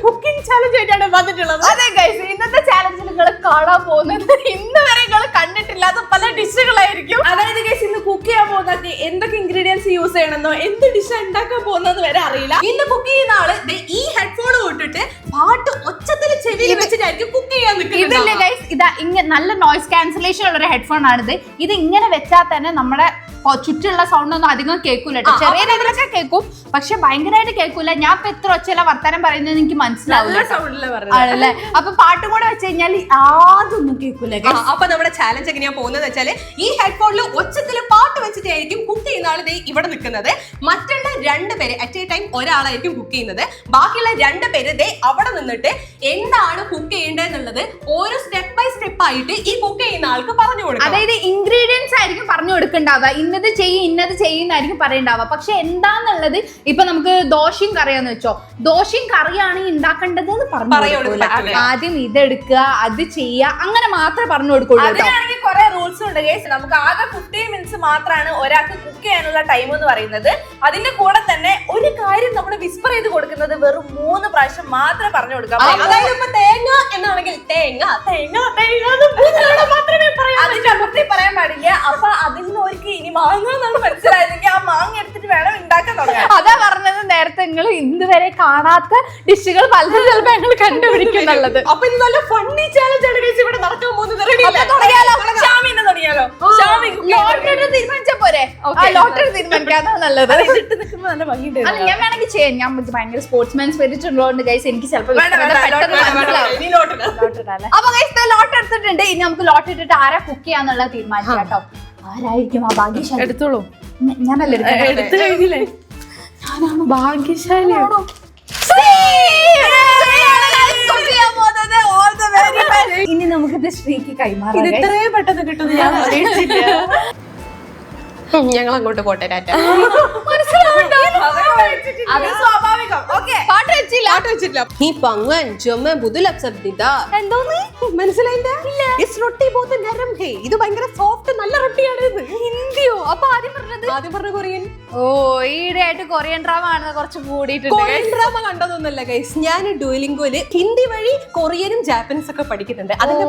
Cooking challenge ആയിട്ടാണ് വന്നിട്ടുള്ളത്. അതെ ഗൈസ്, ഇന്നത്തെ ചാലഞ്ചിൽ നിങ്ങൾ കാണാൻ പോകുന്നത് ഇന്ന് വരെ നിങ്ങൾ കണ്ടിട്ടില്ലാത്ത പല ഡിഷുകളായിരിക്കും. അതായത് ഗൈസ് ഇന്ന് കുക്ക് ചെയ്യാൻ പോകുന്നത് എന്തൊക്കെ ഇൻഗ്രീഡിയൻസ് യൂസ് ചെയ്യണമെന്നോ എന്ത് ഡിഷ് ഉണ്ടാക്കാൻ പോകുന്നത് വരെ അറിയില്ല. ഇന്ന് കുക്ക് ചെയ്യുന്ന ആള് ഈ ഹെഡ്ഫോൺ ഇട്ടിട്ട് പാട്ട് ഒച്ചത്തിൽ ചെവിയിൽ വെച്ചിട്ടായിരിക്കും കുക്ക് ചെയ്യാൻ നിൽക്കുന്നത്. ഇതല്ലേ ഗൈസ്, ഇതാ ഇങ്ങനെ നല്ല നോയ്സ് ക്യാൻസലേഷൻ ഉള്ള ഒരു ഹെഡ്ഫോൺ ആണിത്. ഇത് ഇങ്ങനെ വെച്ചാൽ തന്നെ നമ്മുടെ ചുറ്റുള്ള സൗണ്ട് ഒന്നും അധികം കേൾക്കൂല. ചെറിയ രീതിയിലൊക്കെ കേൾക്കും, പക്ഷെ ഭയങ്കരമായിട്ട് കേൾക്കൂല. ഞാൻ ഇപ്പൊ എത്ര ഒച്ചയില വർത്താനം പറയുന്നത് എനിക്ക് മനസ്സിലാവില്ല. ആണല്ലേ? അപ്പൊ പാട്ടും കൂടെ വെച്ച് കഴിഞ്ഞാൽ യാതൊന്നും കേൾക്കൂല. അപ്പൊ നമ്മുടെ ചാലഞ്ച് എങ്ങനെയാ പോകുന്നത് വെച്ചാല് ഈ ഹെഡ്ഫോണിൽ ഒച്ചത്തിൽ പാട്ട് വെച്ചിട്ടായിരിക്കും കുക്ക് ചെയ്യുന്ന ആള് ഇവിടെ നിൽക്കുന്നത്. മറ്റുള്ള 2 പേര് അറ്റ് എ ടൈം ഒരാളായിരിക്കും കുക്ക് ചെയ്യുന്നത്. ബാക്കിയുള്ള 2 പേര് അവിടെ നിന്നിട്ട് എന്താണ് കുക്ക് ചെയ്യേണ്ടതെന്നുള്ളത് ഓരോ സ്റ്റെപ്പ് ബൈ സ്റ്റെപ്പ് ആയിട്ട് ഈ കുക്ക് ചെയ്യുന്ന ആൾക്ക് പറഞ്ഞു കൊടുക്കും. അതായത് ഇൻഗ്രീഡിയൻസ് ആയിരിക്കും പറഞ്ഞു കൊടുക്കണ്ടാവുക. ഇന്നത് ചെയ്യുന്നായിരിക്കും പറയണ്ടാവുക. പക്ഷെ എന്താന്നുള്ളത് ഇപ്പൊ നമുക്ക് ദോശയും കറിയാന്ന് വെച്ചോ, ദോശയും കറിയാണ് ഉണ്ടാക്കേണ്ടത് എന്ന് പറഞ്ഞു. ആദ്യം ഇതെടുക്കുക, അത് ചെയ്യുക, അങ്ങനെ മാത്രമേ പറഞ്ഞു കൊടുക്കുള്ളൂ. അതിനാണെങ്കിൽ കുറെ റൂൾസ് ഉണ്ട് ഗൈസ്. നമുക്ക് ആകെ 15 മിനിറ്റ്സ് മാത്രമാണ് ഒരാൾക്ക് കുക്ക് ചെയ്യാനുള്ള ടൈം എന്ന് പറയുന്നത്. അതിന്റെ കൂടെ തന്നെ ഒരു കാര്യം നമ്മൾ വിസ്പർ ചെയ്ത് കൊടുക്കുന്നത് വെറും 3 പ്രാവശ്യം മാത്രമേ പറഞ്ഞു കൊടുക്കാൻ പറ്റൂ. അതായത് ഇപ്പൊ തേങ്ങ എന്നാണെങ്കിൽ തേങ്ങ തേങ്ങ തേങ്ങ മാത്രമേ പറയാം, അതിന്റെ അപ്പുറത്തേ പറയാൻ പാടില്ല. അപ്പൊ അതിൽ നിന്ന് അവർക്ക് ഇനി മാങ്ങ എന്നാണ് മനസ്സിലായതെങ്കിൽ ആ മാങ്ങ എടുത്തിട്ട് വേണം ഉണ്ടാക്കാൻ തുടങ്ങാൻ. അതാ പറഞ്ഞത് നേരത്തെ, നിങ്ങൾ ഇന്നുവരെ കാണാത്ത ഡിഷുകൾ പലതും ചിലപ്പോ ഞങ്ങൾ കണ്ടുപിടിക്കുന്നുള്ളത്. അപ്പൊ ഇത് നല്ല ഫണ്ണി ചാലഞ്ച് ആണ് ഗൈസ് ഇവിടെ നടക്കാൻ പോകുന്നത്. ലോട്ടറി തീരുമാനിച്ചാ പോരെ? ലോട്ടറി തീരുമാനിക്കാം, അതാ നല്ലത്. നല്ല ഭംഗിയുണ്ട്. അല്ല, ഞാൻ വേണമെങ്കിൽ ചെയ്യാം. ഞാൻ ഭയങ്കര സ്പോർട്സ്മാൻ സ്പിരിറ്റ് ഉള്ളതുകൊണ്ട് ഗൈസ് എനിക്ക് ചിലപ്പോൾ അപ്പൊ ഗൈസ് ലോട്ട് എടുത്തിട്ടുണ്ട്. ഇനി നമുക്ക് ലോട്ട് ഇട്ടിട്ട് ആരാ കുക്ക് ചെയ്യാന്നുള്ള തീരുമാനിക്കാം കേട്ടോ. ആരായിരിക്കും ആ ഭാഗ്യശാലി? എടുത്തോളൂ. ഞാനല്ലേ എടുത്തു കഴിഞ്ഞില്ലേ? ഞാനാണ് ഭാഗ്യശാലിയാണോ? ഇനി നമുക്കിത് ശ്രീക്ക് കൈമാറാം. ഇത് ഇത്രയും പെട്ടെന്ന് കിട്ടുന്നു ഞാൻ പ്രതീക്ഷിച്ചില്ല. ഞങ്ങൾ അങ്ങോട്ട് പോട്ടെ. അത് സ്വാഭാവികം. പാട്ട് വെച്ചില്ല. ഈ പങ്ങൻ ചുമ എന്തോന്ന് മനസ്സിലായില്ല? ഇത് ഭയങ്കര സോഫ്റ്റ് നല്ല റൊട്ടിയാണ്. ഇത് ഹിന്ദിയോ? അപ്പൊ ആദ്യം പറഞ്ഞ കൊറിയൻ. ഓ, ഈയിടെയായിട്ട് കൊറിയൻ ഡ്രാമ ആണ് കുറച്ച് കൂടിയിട്ടുണ്ട്. കൊറിയൻ ഡ്രാമ കണ്ടതൊന്നല്ല ഗൈസ്. ഞാൻ ഡുവലിംഗോയില് ഹിന്ദി വഴി കൊറിയനും ജാപ്പനീസ് ഒക്കെ പഠിക്കുന്നുണ്ട്. അതിന്റെ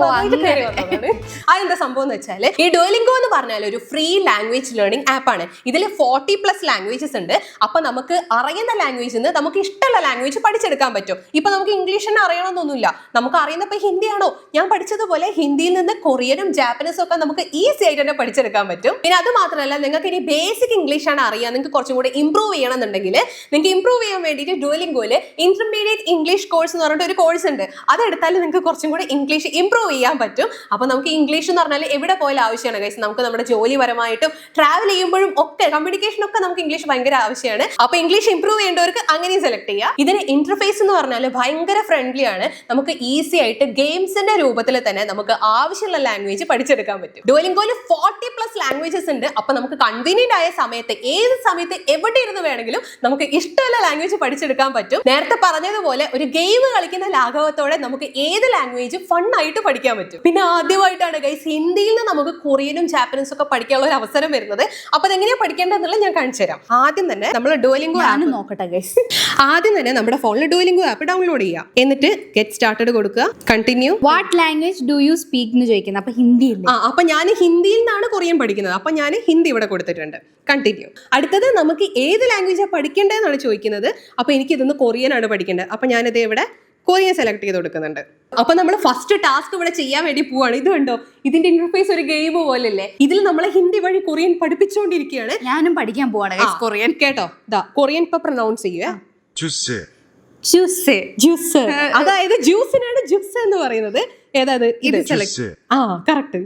അതെന്താ സംഭവം എന്ന് വെച്ചാല്, ഈ ഡുവലിംഗോ എന്ന് പറഞ്ഞാൽ ഒരു ഫ്രീ ലാംഗ്വേജ് ലേണിംഗ് ആപ്പ് ആണ്. ഇതിൽ 40+ ലാംഗ്വേജസ് ഉണ്ട്. അപ്പൊ നമുക്ക് അറിയുന്ന ലാംഗ്വേജിൽ നിന്ന് നമുക്ക് ഇഷ്ടമുള്ള ലാംഗ്വേജ് പഠിച്ചെടുക്കാൻ പറ്റും. ഇപ്പൊ നമുക്ക് ഇംഗ്ലീഷിന് അറിയണമെന്നൊന്നുമില്ല. നമുക്ക് അറിയുന്ന ഇപ്പൊ ഹിന്ദിയാണോ, ഞാൻ പഠിച്ചതുപോലെ ഹിന്ദിയിൽ നിന്ന് കൊറിയനും ജാപ്പനീസും ഒക്കെ നമുക്ക് ഈസി ആയിട്ട് തന്നെ പഠിച്ചെടുക്കാൻ പറ്റും. പിന്നെ അത് മാത്രമല്ല, നിങ്ങൾക്ക് ഇനി ബേസിക് ഇംഗ്ലീഷ് ആണ് അറിയാം, നിങ്ങൾക്ക് കുറച്ചും കൂടെ ഇംപ്രൂവ് ചെയ്യണമെന്നുണ്ടെങ്കിൽ നിങ്ങൾക്ക് ഇംപ്രൂവ് ചെയ്യാൻ വേണ്ടിയിട്ട് ഡുവലിംഗോയില് ഇന്റർമീഡിയറ്റ് ഇംഗ്ലീഷ് കോഴ്സ് എന്ന് പറഞ്ഞിട്ട് ഒരു കോഴ്സ് ഉണ്ട്. അതെടുത്താൽ നിങ്ങൾക്ക് കുറച്ചും കൂടെ ഇംഗ്ലീഷ് ഇംപ്രൂവ് ചെയ്യാൻ പറ്റും. അപ്പൊ നമുക്ക് ഇംഗ്ലീഷ് എന്ന് പറഞ്ഞാൽ എവിടെ പോയാലും ആവശ്യമാണ് ഗൈസ്. നമുക്ക് നമ്മുടെ ജോലിപരമായിട്ടും ട്രാവൽ ചെയ്യുമ്പോഴും ഒക്കെ കമ്മ്യൂണിക്കേഷൻ ഒക്കെ നമുക്ക് ഇംഗ്ലീഷ് ഭയങ്കര ആവശ്യമാണ്. അപ്പൊ ഇംഗ്ലീഷ് ഇംപ്രൂവ് ചെയ്യേണ്ടവർക്ക് അങ്ങനെയും സെലക്ട് ചെയ്യാം. ഇതിന് ഇന്റർഫേസ് എന്ന് പറഞ്ഞാൽ ഭയങ്കര ഫ്രണ്ട്ലി ആണ്. നമുക്ക് ഈസി ആയിട്ട് ഗെയിംസിന്റെ രൂപത്തിൽ തന്നെ നമുക്ക് ആവശ്യമുള്ള ലാംഗ്വേജ് പഠിച്ചെടുക്കാൻ പറ്റും. ഡുവലിംഗോയിൽ 40+ ലാംഗ്വേജസ് ഉണ്ട്. അപ്പൊ നമുക്ക് കൺവീനിയന്റ് ആയ സമയത്ത് ഏത് സമയത്ത് എവിടെ ഇരുന്ന് വേണമെങ്കിലും നമുക്ക് ഇഷ്ടമുള്ള ലാംഗ്വേജ് പഠിച്ചെടുക്കാൻ പറ്റും. നേരത്തെ പറഞ്ഞതുപോലെ ഒരു ഗെയിം കളിക്കുന്ന ലാഘവത്തോടെ നമുക്ക് ഏത് ലാംഗ്വേജ് ഫണ്ണായിട്ട് പഠിക്കാൻ പറ്റും. പിന്നെ ആദ്യമായിട്ടാണ് ഗൈസ് ഹിന്ദിയിൽ നിന്ന് നമുക്ക് കൊറിയനും ജാപ്പനീസും ഒക്കെ പഠിക്കാനുള്ള ഒരു അവസരം വരുന്നത്. അപ്പൊ അതെങ്ങനെയാ പഠിക്കേണ്ടതെന്നുള്ളത് ഞാൻ കാണിച്ചു തരാം. ആദ്യം തന്നെ നമ്മൾ ഡുവലിംഗോ ആപ്പ് നോക്കട്ടെ ഗൈസ്. ആദ്യം തന്നെ നമ്മുടെ ഫോണിൽ ഡുവലിംഗോ ആപ്പ് ഡൗൺലോഡ് ചെയ്യാം. എന്നിട്ട് ഗെറ്റ് സ്റ്റാർട്ടഡ് കൊടുക്കുക. Continue. What language do you speak എന്ന് ചോദിക്കുന്നത്. അപ്പൊ ഹിന്ദി. അപ്പൊ ഞാൻ ഹിന്ദിയിൽ നിന്നാണ് കൊറിയൻ പഠിക്കുന്നത്. അപ്പൊ ഞാൻ ഹിന്ദി ഇവിടെ കൊടുത്തിട്ടുണ്ട്. കണ്ടിന്യൂ. അടുത്തത് നമുക്ക് ഏത് ലാംഗ്വേജാണ് പഠിക്കേണ്ടതെന്നാണ് ചോദിക്കുന്നത്. അപ്പൊ എനിക്ക് ഇതൊന്ന് കൊറിയൻ ആണ് പഠിക്കേണ്ടത്. അപ്പൊ ഞാനിത് ഇവിടെ കൊറിയൻ സെലക്ട് ചെയ്ത് കൊടുക്കുന്നുണ്ട്. അപ്പൊ നമ്മൾ ഫസ്റ്റ് ടാസ്ക് ഇവിടെ ചെയ്യാൻ വേണ്ടി പോവാണ്. ഇത് കണ്ടോ, ഇതിന്റെ ഇന്റർഫേസ് ഒരു ഗെയിം പോലല്ലേ. ഇതിൽ നമ്മളെ ഹിന്ദി വഴി കൊറിയൻ പഠിപ്പിച്ചുകൊണ്ടിരിക്കുകയാണ്. ഞാനും പഠിക്കാൻ പോവാണ് കൊറിയൻ. കേട്ടോ, ഇതാ കൊറിയൻ ഇപ്പൊ പ്രൊനൗൺസ് ചെയ്യുക. ജ്യൂസ്. അതായത് ജ്യൂസിനാണ് ജ്യൂസ് എന്ന് പറയുന്നത്. ഏതായത് ഇത് സെലക്ട്. കറക്റ്റ്.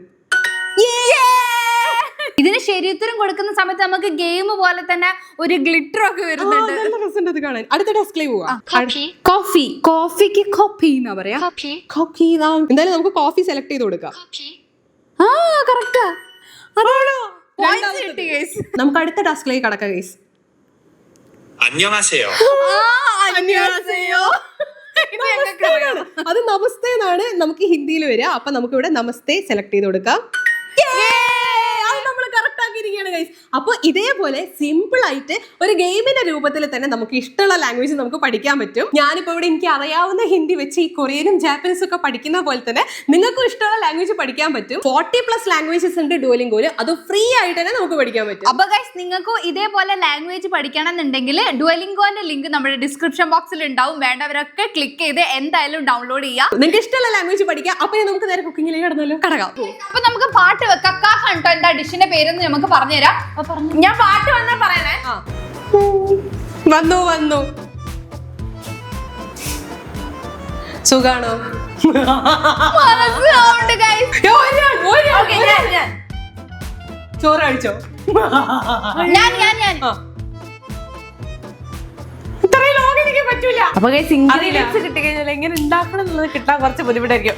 ഇതിന് ശരിയുത്തരം കൊടുക്കുന്ന സമയത്ത് നമുക്ക് ഗെയിം പോലെ തന്നെ ഒരു ഗ്ലിറ്റർ ഒക്കെ വരുന്നുണ്ട്. നല്ല രസമുണ്ട് അത് കാണാൻ. അടുത്ത ടാസ്കിലേക്ക് പോവാം. കോഫി. കോഫിക്ക് കോഫി എന്നാ പറയാ. എന്തായാലും നമുക്ക് കോഫി സെലക്ട് ചെയ്ത് കൊടുക്കാം. കറക്റ്റാ. നമുക്ക് അടുത്ത ടാസ്കിലേക്ക് കടക്കാം ഗൈസ്. അത് നമസ്തേ എന്നാണ് നമുക്ക് ഹിന്ദിയിൽ വരിക. അപ്പൊ നമുക്ക് ഇവിടെ നമസ്തേ സെലക്ട് ചെയ്ത് കൊടുക്കാം. അപ്പൊ ഇതേപോലെ സിമ്പിൾ ആയിട്ട് ഒരു ഗെയിമിന്റെ രൂപത്തിൽ തന്നെ നമുക്ക് ഇഷ്ടമുള്ള ലാംഗ്വേജ് നമുക്ക് പഠിക്കാൻ പറ്റും. ഞാനിപ്പോ ഇവിടെ എനിക്ക് അറിയാവുന്ന ഹിന്ദി വെച്ച് ഈ കൊറിയനും ജാപ്പനീസും ഒക്കെ പഠിക്കുന്ന പോലെ തന്നെ നിങ്ങൾക്കും ഇഷ്ടമുള്ള ലാംഗ്വേജ് പഠിക്കാൻ പറ്റും. 40+ ലാംഗ്വേജസ് ഉണ്ട് ഡുവലിംഗോയിൽ. അത് ഫ്രീ ആയിട്ട് തന്നെ നമുക്ക് പഠിക്കാൻ പറ്റും. അപ്പൊ ഗൈസ് നിങ്ങൾക്ക് ഇതേപോലെ ലാംഗ്വേജ് പഠിക്കണം എന്നുണ്ടെങ്കിൽ ഡുവലിംഗോന്റെ ലിങ്ക് നമ്മുടെ ഡിസ്ക്രിപ്ഷൻ ബോക്സിൽ ഉണ്ടാവും. വേണ്ടവരൊക്കെ ക്ലിക്ക് ചെയ്ത് എന്തായാലും ഡൗൺലോഡ് ചെയ്യാം. നിങ്ങൾക്ക് ഇഷ്ടമുള്ള ലാംഗ്വേജ് പഠിക്കാം. അപ്പൊ നമുക്ക് നേരെ കുക്കിങ്ങിലേക്ക് കടന്നാലോ? കടക്കാം. അപ്പൊ നമുക്ക് പാട്ട് വെക്കാം. കണ്ടോ എന്താ ഡിഷിന്റെ പേരെന്ന് നമുക്ക് പറഞ്ഞുതരാം. ഞാൻ പാട്ട് വന്നാ പറയണേ. വന്നു സുഖാണോ? ചോറ് കഴിച്ചോ? ഞാൻ ഇത്രയും ലോങ് എനിക്ക് പറ്റൂല. അപ്പൊ ഇൻഗ്രീഡിയൻസ് കിട്ടിക്കഴിഞ്ഞാൽ എങ്ങനെ ഉണ്ടാക്കണം എന്നുള്ളത് കിട്ടാൻ കുറച്ച് ബുദ്ധിമുട്ടായിരിക്കും.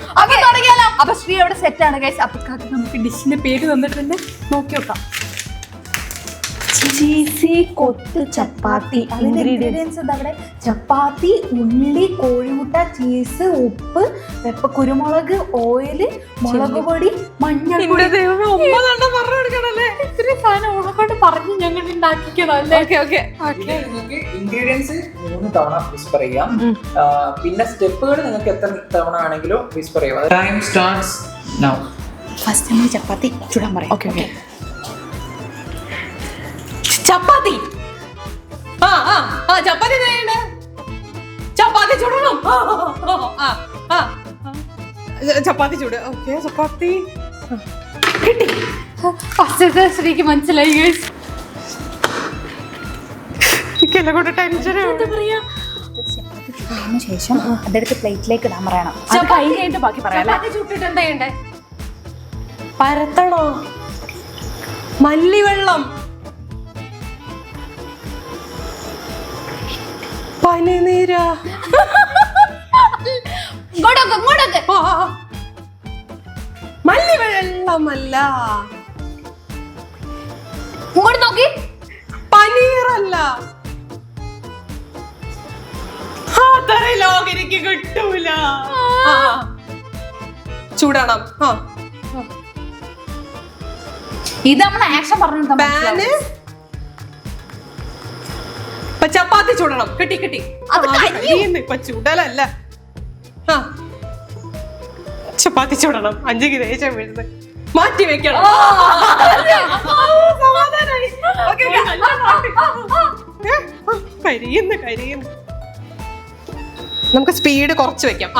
അപ്പൊ ശ്രീ അവിടെ സെറ്റ് ആണ് ഗൈസ്. അപ്പൊ നമുക്ക് ഡിഷിന്റെ പേര് തന്നിട്ടുണ്ട്, നോക്കി നോക്കാം. ചീസി കൊത്ത് ചപ്പാത്തി. ഇൻഗ്രീഡിയൻസ് അവിടെ ചപ്പാത്തി, ഉള്ളി, കോഴിമുട്ട, ചീസ്, ഉപ്പ്, കുരുമുളക്, ഓയില്, മുളക് പൊടി, മഞ്ഞൾപ്പൊടി. ഇത്രയും സാധനം ഓണക്കൊണ്ട് പറഞ്ഞ് ഞങ്ങൾ ഉണ്ടാക്കിക്കണം അല്ലേ? നിങ്ങൾക്ക് ഇൻഗ്രീഡിയൻസ് 3 തവണ വിസ്പർ ചെയ്യാം. പിന്നെ സ്റ്റെപ്പുകൾ നിങ്ങൾക്ക് എത്ര തവണ ആണെങ്കിലും വിസ്പർ ചെയ്യാം. Time starts now. ഫസ്റ്റ് നമ്മൾ ചപ്പാത്തി ചുടാൻ പറയാം. ഓക്കെ ചപ്പാത്തി. ചപ്പാത്തി ചപ്പാത്തി ചുടണം. ചപ്പാത്തി ചൂട്. ഓക്കെ ചപ്പാത്തി കിട്ടി. ഫസ്റ്റ് ശ്രീക്ക് മനസ്സിലായി ഗൈസ്. എനിക്കെല്ലാം കൂടെ ടെൻഷൻ. ശേഷം അതെടുത്ത് പ്ലേറ്റിലേക്ക് ഇടാൻ പറയണം. കഴിഞ്ഞിട്ട് ബാക്കി പറയാം. ചപ്പാത്തി ചുട്ടിട്ട് എന്താ ചെയ്യണ്ടേ? പരത്തണോ? മല്ലിവെള്ളം, പനിനീര, മല്ലിവെള്ളമല്ല, ഇങ്ങോട്ട് നോക്കി, പനീറല്ല. എനിക്ക് കിട്ടൂല. ചൂടണം. ഇത് നമ്മൾ ആക്ഷൻ പറഞ്ഞു. പാന് ചപ്പാത്തി ചൂടണം. കിട്ടി ഇപ്പൊ ചൂടലല്ല. ചപ്പാത്തി ചൂടണം. 5 ദേശം വീഴുന്നത് മാറ്റി വെക്കണം. കരിയുന്നു. നമുക്ക് സ്പീഡ് കുറച്ച് വെക്കാം.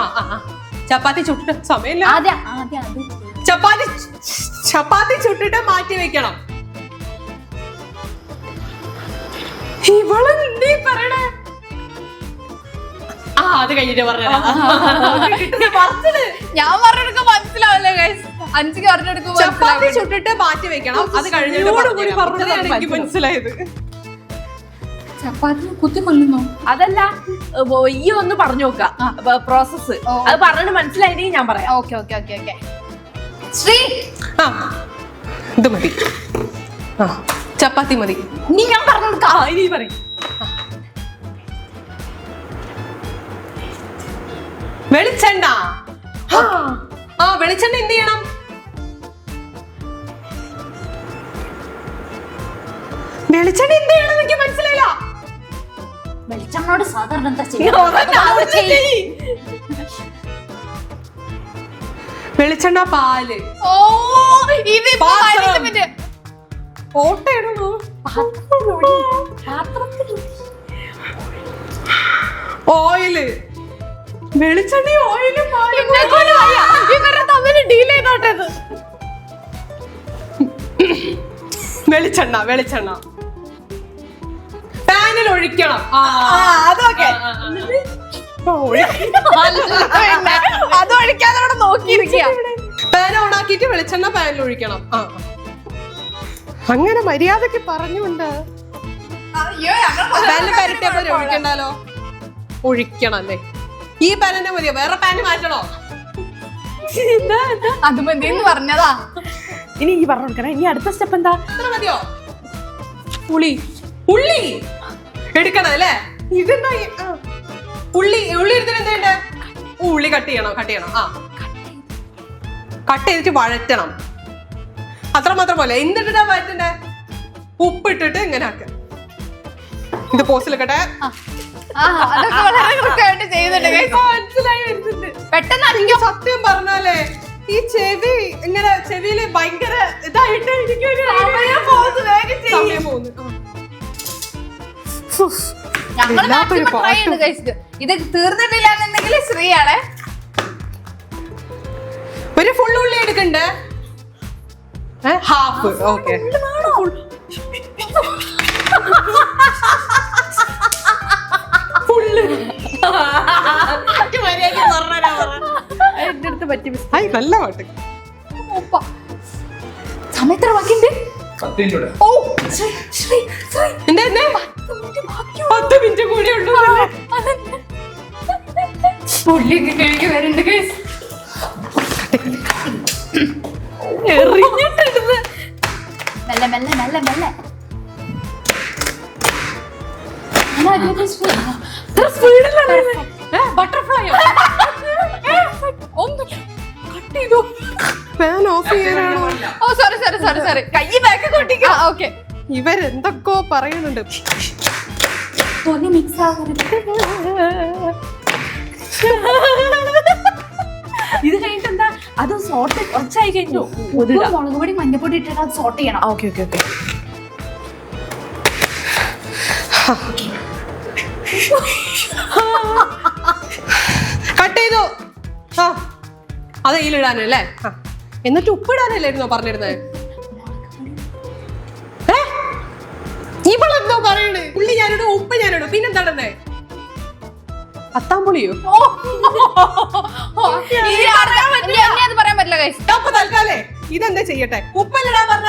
ചപ്പാത്തി ചുട്ടിട്ട് സമയമില്ല. ചപ്പാത്തി ചുട്ടിട്ട് മാറ്റി വെക്കണം. ഇവളെന്തീ പറയണേ? അത് കഴിഞ്ഞിട്ട് പറഞ്ഞ ഞാൻ പറഞ്ഞെടുക്ക മനസ്സിലാവില്ല ഗൈസ്. 5 പറഞ്ഞെടുക്കുമ്പോ ചപ്പാത്തി ചുട്ടിട്ട് മാറ്റി വെക്കണം. അത് കഴിഞ്ഞിട്ട് എനിക്ക് മനസ്സിലായത്. ചപ്പാത്തി കുത്തി കൊല്ലുന്നു. അതല്ല, ഈ ഒന്ന് പറഞ്ഞു നോക്കാം പ്രോസസ്. അത് പറഞ്ഞിട്ട് മനസ്സിലായില്ലെങ്കിൽ ഞാൻ പറയാം. ഓക്കെ. ശ്രീ ഇത് മതി. ചപ്പാത്തി മതി. നീ ഞാൻ പറഞ്ഞു കൊടുക്കാം. ഇനി പറയും. വെളിച്ചെണ്ണ. വെളിച്ചെണ്ണ എന്ത് ചെയ്യണം? വെളിച്ചെണ്ണ എന്ത് ചെയ്യണം എനിക്ക് മനസ്സിലായില്ല. വെളിച്ചെണ്ണോട് സാധാരണ എന്താ വെളിച്ചെണ്ണ, പാല്, ഓയില്. വെളിച്ചെണ്ണ, ഓയിലും വെളിച്ചെണ്ണ പാനിൽ ഒഴിക്കണം. അതൊക്കെ അത് ഒഴിക്കാതെ നോക്കിയിരിക്കുക. പാൻ ഓണാക്കിട്ട് വെളിച്ചെണ്ണ പാനിൽ ഒഴിക്കണം. അങ്ങനെ മര്യാദക്ക് പറഞ്ഞുണ്ട്. പാനിൽ പരട്ടിയപ്പോ ഒഴിക്കണ്ടല്ലോ. ഒഴിക്കണം അല്ലേ? ഈ പാനെ മതിയോ? വേറെ പാന് മാറ്റണോ? അത് മതിയെന്ന് പറഞ്ഞതാ. ഇനി ഈ പറഞ്ഞു കൊടുക്കണം. ഇനി അടുത്ത സ്റ്റെപ്പ് എന്താ? ഇത്ര മതിയോ? ഉള്ളി എടുക്കണം അല്ലേ? ഇതെന്താ? ഉള്ളി എടുത്തിട്ട് എന്താ ചെയ്യണ്ടേ? ഉള്ളി കട്ട് ചെയ്യണം. കട്ട് ചെയ്തിട്ട് വഴറ്റണം. അത്ര മാത്രം പോലെ. എന്തിട്ടാ വഴറ്റണ്ടേ? ഇത് പോസിലെക്കട്ടെ. അതൊക്കെ വളരെ കൃത്യമായിട്ട് ചെയ്യുന്നുണ്ട് guys. മനസ്സിലായി വരുന്നുണ്ട്. പെട്ടെന്ന് എനിക്ക് സത്യം പറഞ്ഞാലേ ഈ ചെവി ഇങ്ങനെ ചെവിയില് ഭയങ്കര ഇതായിട്ട് എനിക്കൊരു സമയം പോകുന്നു. ഞങ്ങൾ വല്ലാത്തൊരു maximum try ചെയ്തു guys. ഇത് തീർന്നിട്ടില്ല എന്നുണ്ടെങ്കിൽ ശ്രീയാണ്. ഒരു ഫുൾ ഉള്ളി എടുക്കണ്ടേ? ഹാഫ്. ഓക്കെ. എന്റെ അടുത്ത് പറ്റി നല്ല പാട്ട്. സമയത്ര ബാക്കിണ്ട്. 10 മിനിറ്റ്. ഓ ശ്രീ ശ്രീ ശ്രീ എന്താ 10 മിനിറ്റ് കൂടി ഉള്ളൂ. പുള്ളിയൊക്കെ കഴിഞ്ഞ് വരുന്നുണ്ട് guys. എറിഞ്ഞിട്ടുണ്ട്. മെല്ലെ മെല്ലെ മെല്ലെ മെല്ലെ ബട്ടർഫ്ലൈ ഒന്ന് കട്ട് ചെയ്തു. ഫാൻ ഓഫ് ചെയ്യാനാണോ? ഓ സോറി സോറി സോറി സോറി കൈ ബാക്ക് കൊട്ടിക്കോ. ഓക്കെ ഇവരെന്തൊക്കെയോ പറയുന്നുണ്ട്. മിക്സ് ആകരുത്. ഇത് കഴിഞ്ഞിട്ട് എന്താ അത് സോർട്ട് കുറച്ചായി കഴിഞ്ഞു. മുളക് പൊടി മഞ്ഞപ്പൊടി ഇട്ടിട്ട് അത് സോർട്ട് ചെയ്യണം. Okay okay okay. കട്ട് ചെയ്തു. ആ അത് ഇതിലിടാനല്ലേ? എന്നിട്ട് ഉപ്പിടാനല്ലായിരുന്നോ പറഞ്ഞിരുന്നത്? ഇവളെന്തോ പറയണേ? ഉള്ളി ഞാനിടും, ഉപ്പ് ഞാനിടും, പിന്നെന്താണെന്നേ? അത്താമ്പുളിയോ? അത് പറയാൻ പറ്റില്ല guys. അപ്പൊ തൽക്കാലേ ഇതെന്താ ചെയ്യട്ടെ? ഉപ്പല്ലടാ പറഞ്ഞ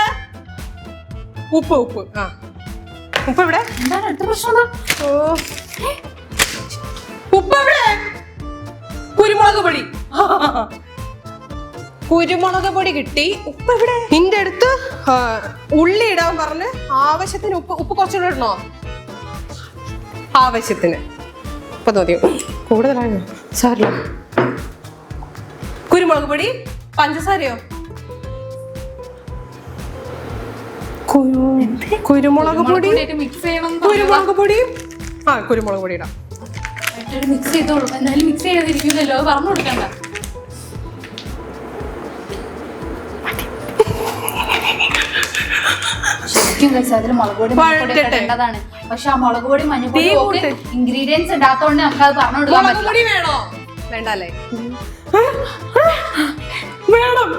ഉപ്പ്. ഉപ്പ് ഉപ്പ് എവിടെ? എന്താണ് അടുത്ത പ്രശ്നം? ഉപ്പ് എവിടെ? കുരുമുളക് പൊടി. കുരുമുളക് പൊടി കിട്ടി. ഉപ്പ് എവിടെ? നിന്റെ അടുത്ത് ഉള്ളി ഇടാൻ പറഞ്ഞ് ആവശ്യത്തിന് ഉപ്പ്. ഉപ്പ് കുറച്ചുകൂടെ ഇടണോ? ആവശ്യത്തിന്. ഇപ്പൊ തോന്നിയോ കൂടുതലായോ? സാരില്ല. കുരുമുളക് പൊടി, പഞ്ചസാരയോ? കുരുമുളക് പൊടി, മിക്സ് ചെയ്യണം. കുരുമുളക് പൊടി. കുരുമുളക് പൊടി ഇടാം. മിക്സ് ചെയ്തോളൂ. എന്തായാലും മിക്സ് ചെയ്യാതിരിക്കില്ലല്ലോ, അത് പറഞ്ഞു കൊടുക്കണ്ട. ശരിക്കും കഴിച്ചാൽ അതിൽ മുളക് പൊടി മഞ്ഞപ്പൊടി ഇടേണ്ടതാണ്. പക്ഷെ ആ മുളക് പൊടി മഞ്ഞപ്പൊടി ഒക്കെ ഇൻഗ്രീഡിയൻസ് ഇടാത്തോണ്ട് നമുക്ക് അത് പറഞ്ഞു കൊടുക്കാൻ മുളക് പറ്റില്ല. പൊടി വേണോ? വേണ്ടല്ലേ? വേണം.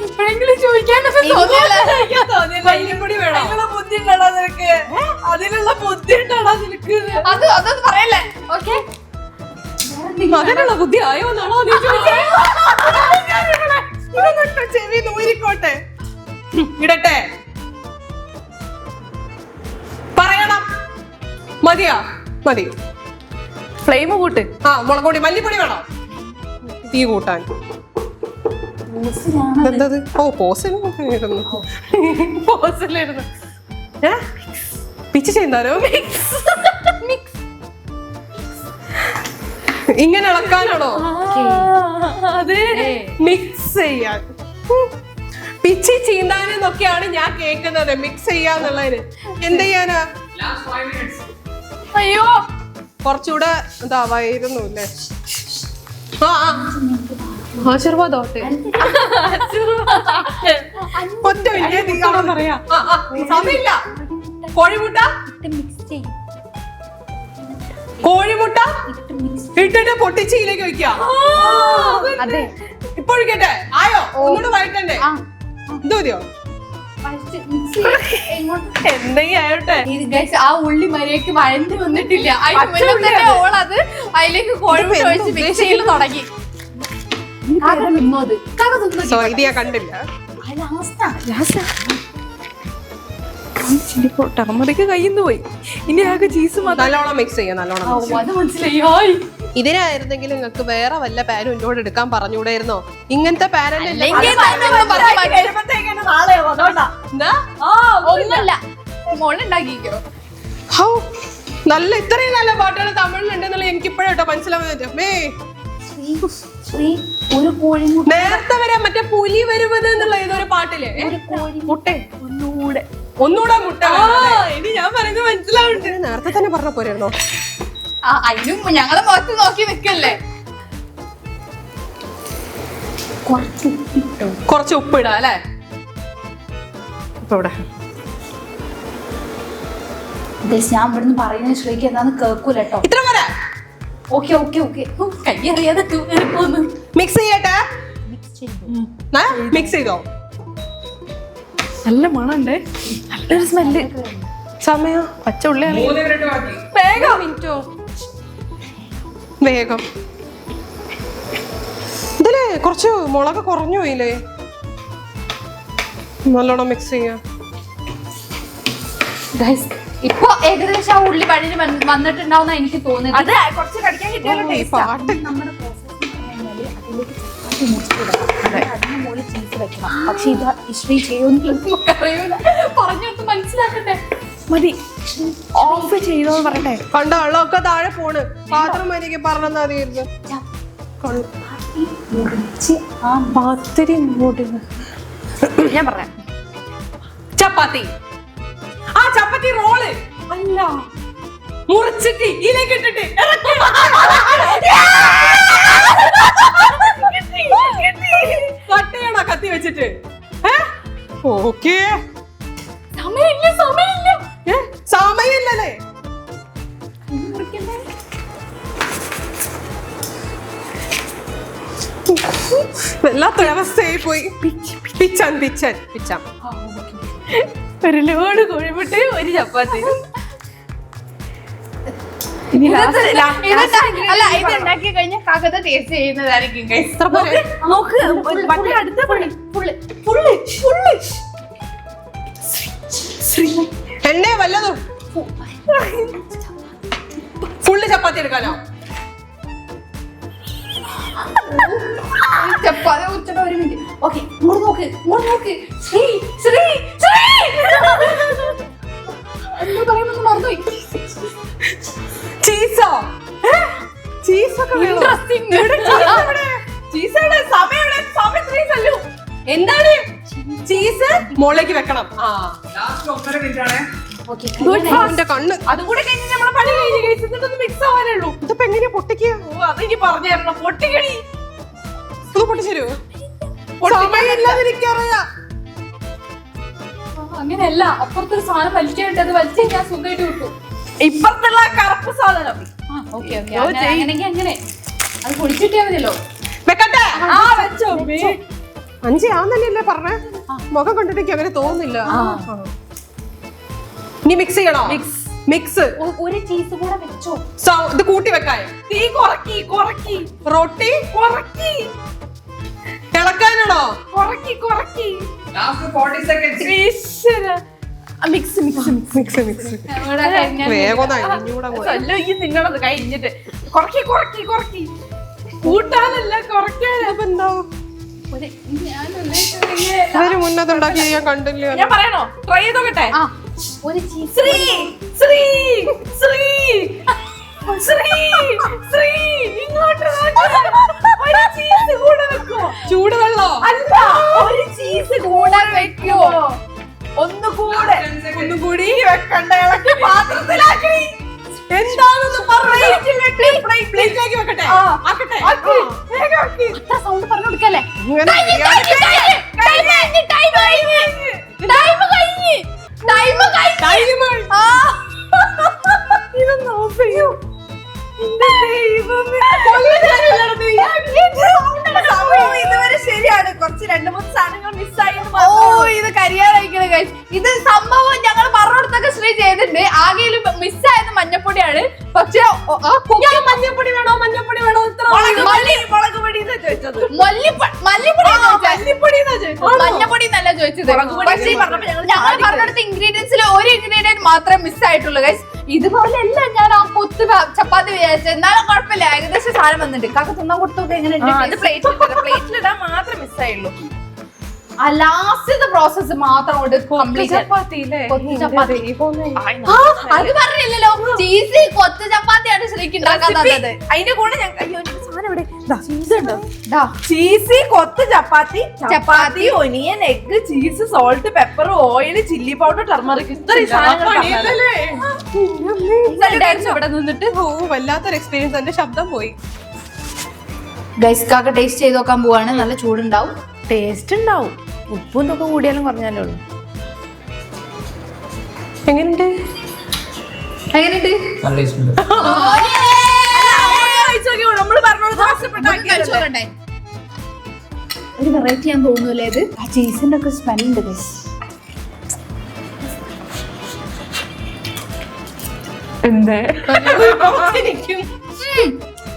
ഇപ്പോഴെങ്കിലും ചോദിക്കാനൊക്കെ മല്ലിപ്പൊടി വേണോ? അതിനുള്ള ബുദ്ധി ഉണ്ടോ നിനക്ക്? അതിനുള്ള ബുദ്ധി ഉണ്ടോ നിനക്ക്? അതൊന്നും പറയല്ലേ. ഓക്കെ അതിനുള്ള ബുദ്ധി ആയോ എന്നാണോ നീ ചോദിച്ചേ? ഇതൊക്കെ ചെവി നൂരിക്കോട്ടെ. ഇടട്ടെ? പറയണം. മതിയോ? മതി. ഫ്ലെയിം കൂട്ട്. മുളക് പൊടി, മല്ലിപ്പൊടി വേണോ? തീ കൂട്ടാൻ. എന്തത്? പോസിലിരുന്നു. പോസിലിരുന്നു. പിച്ച് ചെയ്യുന്നാരോ? ഇങ്ങനെ ഇളക്കാനാണോ? അതെ, മിക്സ് ചെയ്യാൻ. പിച്ചി ചീന്താനെന്നൊക്കെയാണ് ഞാൻ കേൾക്കുന്നത്. മിക്സ് ചെയ്യാന്നുള്ളതിന് എന്ത് ചെയ്യാനാ? അയ്യോ കുറച്ചുകൂടെ ഇതാവായിരുന്നു അല്ലേ? ആശീർവാദോട്ടെ. ഒറ്റ മിനിറ്റ് പറയാ. സമയമില്ല. കോഴിമുട്ട കോഴിമുട്ട ഇട്ടിട്ട് പൊട്ടിച്ചയിലേക്ക് വെക്കാം. അതെ ഇപ്പൊ ഒഴിക്കട്ടെ? ആയോ? ഒന്നുകൂടെ വഴറ്റണ്ടേ? ഇത് മതിയോ? എന്തെങ്കിലും ആയോട്ടെ. ആ ഉള്ളി മര്യാദക്ക് വഴഞ്ഞു വന്നിട്ടില്ല. ഓളത് അതിലേക്ക് കോഴിമുട്ട ഒഴിച്ച് മിക്സ് ചെയ്ത് തുടങ്ങി. ഇത് ഞാൻ കണ്ടില്ല. ടർമറിക്ക് കയ്യിന്ന് പോയി. ഇനി ആകെ ചീസ് നല്ലോണം മിക്സ് ചെയ്യാം. നല്ലോണം അത് മനസ്സിലായി. ഇതിനായിരുന്നെങ്കിൽ നിങ്ങൾക്ക് വേറെ വല്ല പാനും എന്നോട് എടുക്കാൻ പറഞ്ഞുകൂടായിരുന്നോ? ഇങ്ങനത്തെ പാനല്ലേ? ഒന്നുമില്ല മോളുണ്ടാക്കിക്കോ. നല്ല ഇത്രയും നല്ല പാട്ടുകൾ തമിഴിലുണ്ടെന്നുള്ള എനിക്കിപ്പോഴാട്ടോ മനസ്സിലാവുന്നത്. ഒരു കോഴിമുട്ട നേരത്തെ വരെ മറ്റേ പുലി വരുന്നത് എന്നുള്ള ഏതൊരു പാട്ടില് മുട്ട ഒന്നുകൂടെ മുട്ട. ഇനി ഞാൻ പറയുന്നത് മനസ്സിലാവുന്നുണ്ട്. നേരത്തെ തന്നെ പറഞ്ഞ പോരായിരുന്നോ? അതിനും ഞങ്ങളെ മുഖത്ത് നോക്കി നിക്കല്ലേ. കുറച്ച് ഉപ്പ് ഇടാ അല്ലേ? ഇപ്പൊ ഇവിടെ ഞാൻ ഇവിടുന്ന് പറയുന്നത് ശ്രീക്ക് എന്താന്ന് കേൾക്കൂല കേട്ടോ. ഇത്ര പോരാ. Okay okay okay. കയ്യറിയാതെ മിക്സ് ചെയ്യട്ടെ. മിക്സ് ചെയ്തോ? നല്ല മണുണ്ട്, നല്ലൊരു സ്മെല്ല്. സമയം പച്ച ഉള്ളിയാണ്. 3 മിനിറ്റ് ബാക്കി. വേഗം മിനിറ്റോ വേഗം. ഇതില് കുറച്ച് മുളക് കുറഞ്ഞു പോയില്ലേ? നല്ലോണം മിക്സ് ചെയ്യാം. ഇപ്പൊ ഏകദേശം ആ ഉള്ളി വഴി വന്നിട്ടുണ്ടാവുന്ന എനിക്ക് തോന്നുന്നത്. അത് കുറച്ച് കടിക്കാൻ കിട്ടിയാലോ ഈ പാട്ട് നമ്മുടെ അതിന് മുകളിൽ ചീസ് വെക്കണം. പക്ഷെ ഇത് ഇഷ്ടി ചെയ്യുമെന്ന് പറഞ്ഞൊന്ന് മനസ്സിലാക്കട്ടെ. മതി, ഓഫ് ചെയ്തോന്ന് പറയട്ടെ. കണ്ട വെള്ളമൊക്കെ താഴെ പോണ്. പാത്രം എനിക്ക് പറഞ്ഞാ മതിയായിരുന്നു. ആ പാത്തിരി ഇങ്ങോട്ട് ഞാൻ പറയാം. ചപ്പാത്തി, ആ ചപ്പാത്തി റോള് അല്ല, മുറിച്ചിട്ട് ഇതിലേക്ക് ഇട്ടിട്ട് കട്ട് ചെയ്യണോ കത്തി വെച്ചിട്ട്? ഓക്കേ. സമയമില്ല സമയമില്ല. സമയമില്ലല്ലേ? വല്ലാത്തൊരവസ്ഥയായി പോയി. പിച്ചാൻ പിച്ചാൻ പിച്ചാം. ഒരു ലോഡ് കോഴിമുട്ട്, ഒരു ചപ്പാത്തി. അല്ല ഇത് ഉണ്ടാക്കി കഴിഞ്ഞാൽ കാക്കത ടേസ്റ്റ് ചെയ്യുന്നതായിരിക്കും. നോക്ക്, മറ്റേ അടുത്ത പുള്ളി എണ്ണേ വല്ലതും ഫുള്ള് ചപ്പാത്തി എടുക്കാനോ? ചപ്പാത്തി ഉച്ചയുടെ 1 മിനിറ്റ്. ഓക്കെ, ഇങ്ങോട്ട് നോക്ക്, ഇങ്ങോട്ട് നോക്ക്. ശ്രീ ശ്രീ ശ്രീ എന്ന് പറയുമ്പോൾ മറന്നുപോയി. ചീസോ? ചീസൊക്കെ എന്താണ്? ചീസ് മുകളിലേക്ക് വെക്കണം. ലാസ്റ്റ് 1.5 മിനിറ്റ് ആണ്. എന്റെ കണ്ണ്. അതും കൂടെ കഴിഞ്ഞ് നമ്മളെ പണി കഴിഞ്ഞ് കഴിച്ചിട്ടൊന്ന് മിക്സ് ആവാനേ ഉള്ളൂ. ഇതിപ്പോ എങ്ങനെയാ പൊട്ടിക്കുക? ഓ, അതെനിക്ക് പറഞ്ഞു തരണം. പൊട്ടിക്കടി. ഇത് പൊട്ടിച്ചേരൂ? സമയമില്ലാതിരിക്കറിയാ. അങ്ങനെയല്ല, അപ്പുറത്തൊരു സാധനം വലിക്കാനുണ്ട്. അത് വലിച്ചു ഞാൻ സുഖമായിട്ട് കിട്ടും. ഇപ്പത്തുള്ള കറുപ്പ് സാധനം. ഓക്കെ ഓക്കെ, അങ്ങനെയെങ്കിൽ അങ്ങനെ അത് പൊടിച്ചിട്ടേ മതിയല്ലോ. വെക്കട്ടെ? ആ വെച്ചോ. 5 ആന്നല്ലേ പറഞ്ഞേ? മുഖം കണ്ടിട്ട് എനിക്ക് അങ്ങനെ തോന്നുന്നില്ല. ഇനി മിക്സ് ചെയ്യണോ? മിക്സ്. ഒരു ചീസ് കൂടെ വെച്ചോ. ഇത് കൂട്ടി വെക്കാൻ. തീ കുറക്കി കുറക്കി. റൊട്ടി കുറക്കി ഇളക്കാനാണോ? കുറക്കി കുറക്കി. Last 40 seconds. ഈശ്വര. Mix mix mix mix. വേഗം അഞ്ഞൂടെ നിങ്ങളത് കഴിഞ്ഞിട്ട് കുറക്കി കുറക്കി കുറക്കി. കൂട്ടാനല്ല കുറയ്ക്കാനാ. എന്താ ഇവര് മുന്നത്തുണ്ടാക്കി ഞാൻ കണ്ടില്ല. ഞാൻ പറയണോ? ട്രൈ ചെയ്തോക്കട്ടെ. ഒരു ചീസ്. ശ്രീ ശ്രീ ശ്രീ ശ്രീ ശ്രീ ഇങ്ങോട്ട് ഒരു ചീസ് കൂടെ വെക്കോ? ചൂടുവെള്ളോ? അല്ല, ഒരു ചീസ് കൂടെ വെക്കോ? ഒന്നുകൂടെ ഒന്നുകൂടി വെക്കണ്ട. ഇളക്കി പാത്രത്തിലാക്കി. എന്താണെന്ന് പ്ലേറ്റിലേക്ക് വെക്കട്ടെ. ആക്കട്ടെ. അത്ര സൗണ്ട് പറഞ്ഞു കൊടുക്കല്ലേ. ഇങ്ങനെ ഇതൊന്ന് ഓഫ് ചെയ്യൂ. ഇതുവരെ ശരിയാണ്. കുറച്ച് 2-3 സാധനങ്ങൾ മിസ്സായി. ഇത് കരിയാറായിക്കണേ ഗൈസ്. ഇത് സംഭവം ഞങ്ങൾ പറഞ്ഞിടത്തൊക്കെ ശ്രീ ചെയ്തിട്ടുണ്ട്. ആകെയിലും മിസ്സായത് മഞ്ഞപ്പൊടിയാണ്. പക്ഷെ മഞ്ഞപ്പൊടി വേണോ മഞ്ഞപ്പൊടി വേണോ? മുളക് പൊടി ചോദിച്ചത്. മഞ്ഞപ്പൊടി എന്നല്ല ചോദിച്ചത്. പക്ഷേ ഞങ്ങൾ പറഞ്ഞിടത്ത് ഇൻഗ്രീഡിയൻസിൽ ഒരു ഇൻഗ്രീഡിയന്റ് മാത്രമേ മിസ്സായിട്ടുള്ളൂ ഗൈസ്. ഇതുപോലെയല്ല ഞാൻ ആ കൊത്ത് ചപ്പാത്തി വിചാരിച്ചത്. എന്നാലും കുഴപ്പമില്ല, ഏകദേശം സാധനം വന്നിട്ടുണ്ട്. കാക്ക തിന്നാൻ കൊടുത്തൊക്കെ എങ്ങനെ പ്ലേറ്റിലിടാൻ മാത്രമേ മിസ്സായുള്ളൂ. ആ ലാസ്റ്റത്തെ പ്രോസസ് മാത്രം ചപ്പാത്തി. അത് പറഞ്ഞില്ലല്ലോ. ചീസി കൊത്തു ചപ്പാത്തിയാണ് ശ്രീക്ക് ഉണ്ടാക്കാൻ തന്നത്. അതിന്റെ കൂടെ സാധനം ഇവിടെ ഇതുണ്ടോ cheesy kothu chapati chapati onion egg cheese salt pepper oil chilli powder turmeric ഇത്രയും സാധനങ്ങൾ ഇവിടെ നിന്നിട്ട് വല്ലാത്തൊരു എക്സ്പീരിയൻസ്. എന്റെ ശബ്ദം പോയി. ഗൈസ് കാക്ക ടേസ്റ്റ് ചെയ്ത് നോക്കാൻ പോവാണ്. നല്ല ചൂടുണ്ടാവും. ടേസ്റ്റ് ഉണ്ടാവും. ഉപ്പും ഇതൊക്കെ കൂടിയാലും കുറഞ്ഞാലേ ഉള്ളൂ. എങ്ങനെയുണ്ട്? എങ്ങനെയുണ്ട്? നല്ല ടേസ്റ്റ് ഉണ്ട്. ഒരു വെറൈറ്റി ഞാൻ തോന്നൂല്ലേ ഇത്? ആ ചീസിന്റെ ഒക്കെ സ്മെല്ലുണ്ട് ഗൈസ്. എന്തേ